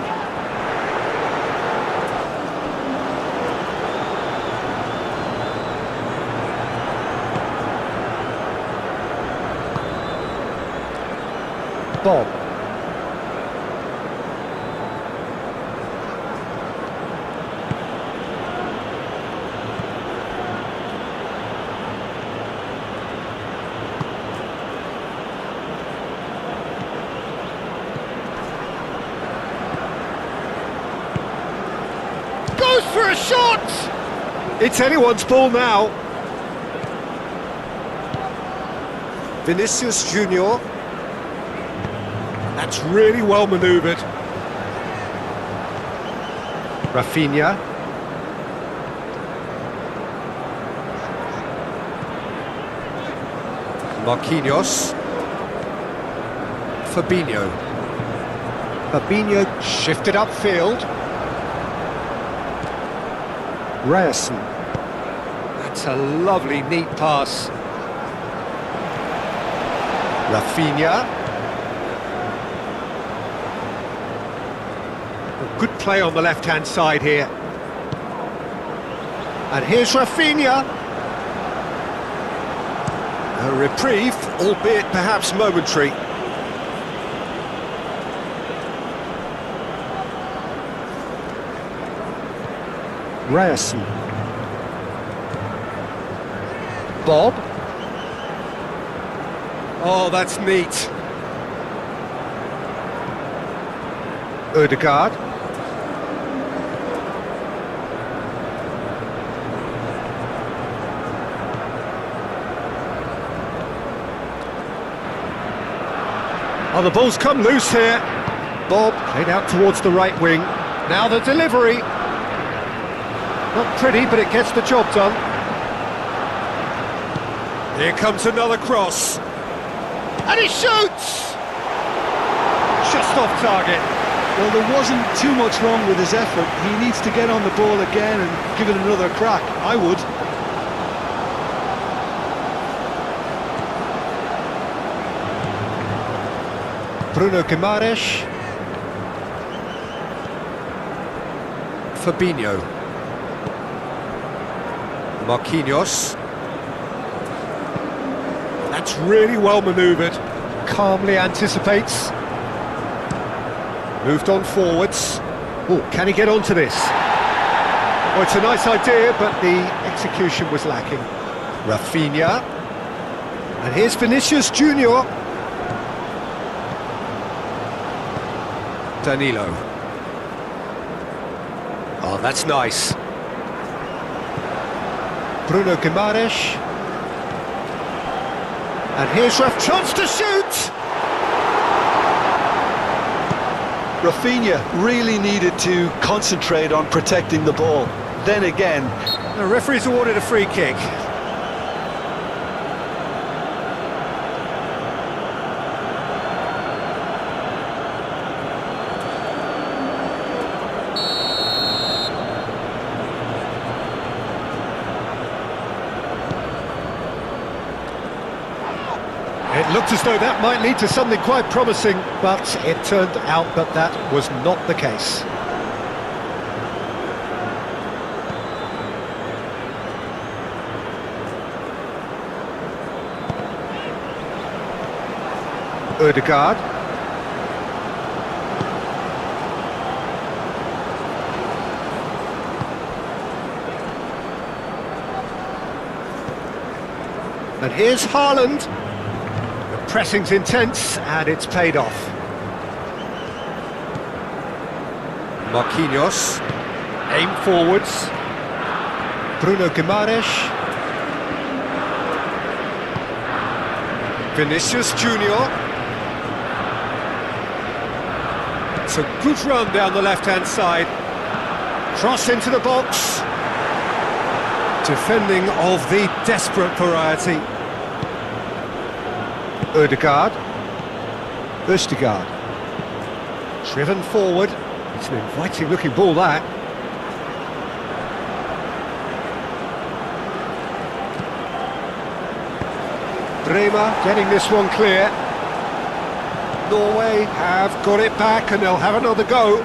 Bob. Goes for a shot! It's anyone's ball now. Vinicius Junior. That's really well manoeuvred. Rafinha. Marquinhos. Fabinho. Fabinho shifted upfield. Ryerson. That's a lovely, neat pass. Rafinha. Good play on the left-hand side here. And here's Rafinha. A reprieve, albeit perhaps momentary. Ryerson. Bob. Oh, that's neat. Ødegaard. Oh, the ball's come loose here. Bob played out towards the right wing. Now the delivery. Not pretty, but it gets the job done. Here comes another cross. And he shoots! Just off target. Well, there wasn't too much wrong with his effort. He needs to get on the ball again and give it another crack. I would. Bruno Guimaraes. Fabinho. Marquinhos. That's really well manoeuvred. Calmly anticipates. Moved on forwards. Oh, can he get onto this? Oh, it's a nice idea, but the execution was lacking. Rafinha. And here's Vinicius Junior. Danilo. Oh, that's nice. Bruno Guimaraes. And here's Raf, chance to shoot! Rafinha really needed to concentrate on protecting the ball. Then again... The referee's awarded a free kick. It looked as though that might lead to something quite promising, but it turned out that that was not the case. Ødegaard. And here's Haaland. Pressing's intense, and it's paid off. Marquinhos, aim forwards. Bruno Guimaraes. Vinicius Junior. It's a good run down the left-hand side. Cross into the box. Defending of the desperate variety. Ødegaard. Østegard. Driven forward. It's an inviting looking ball, that. Bremer getting this one clear. Norway have got it back and they'll have another go.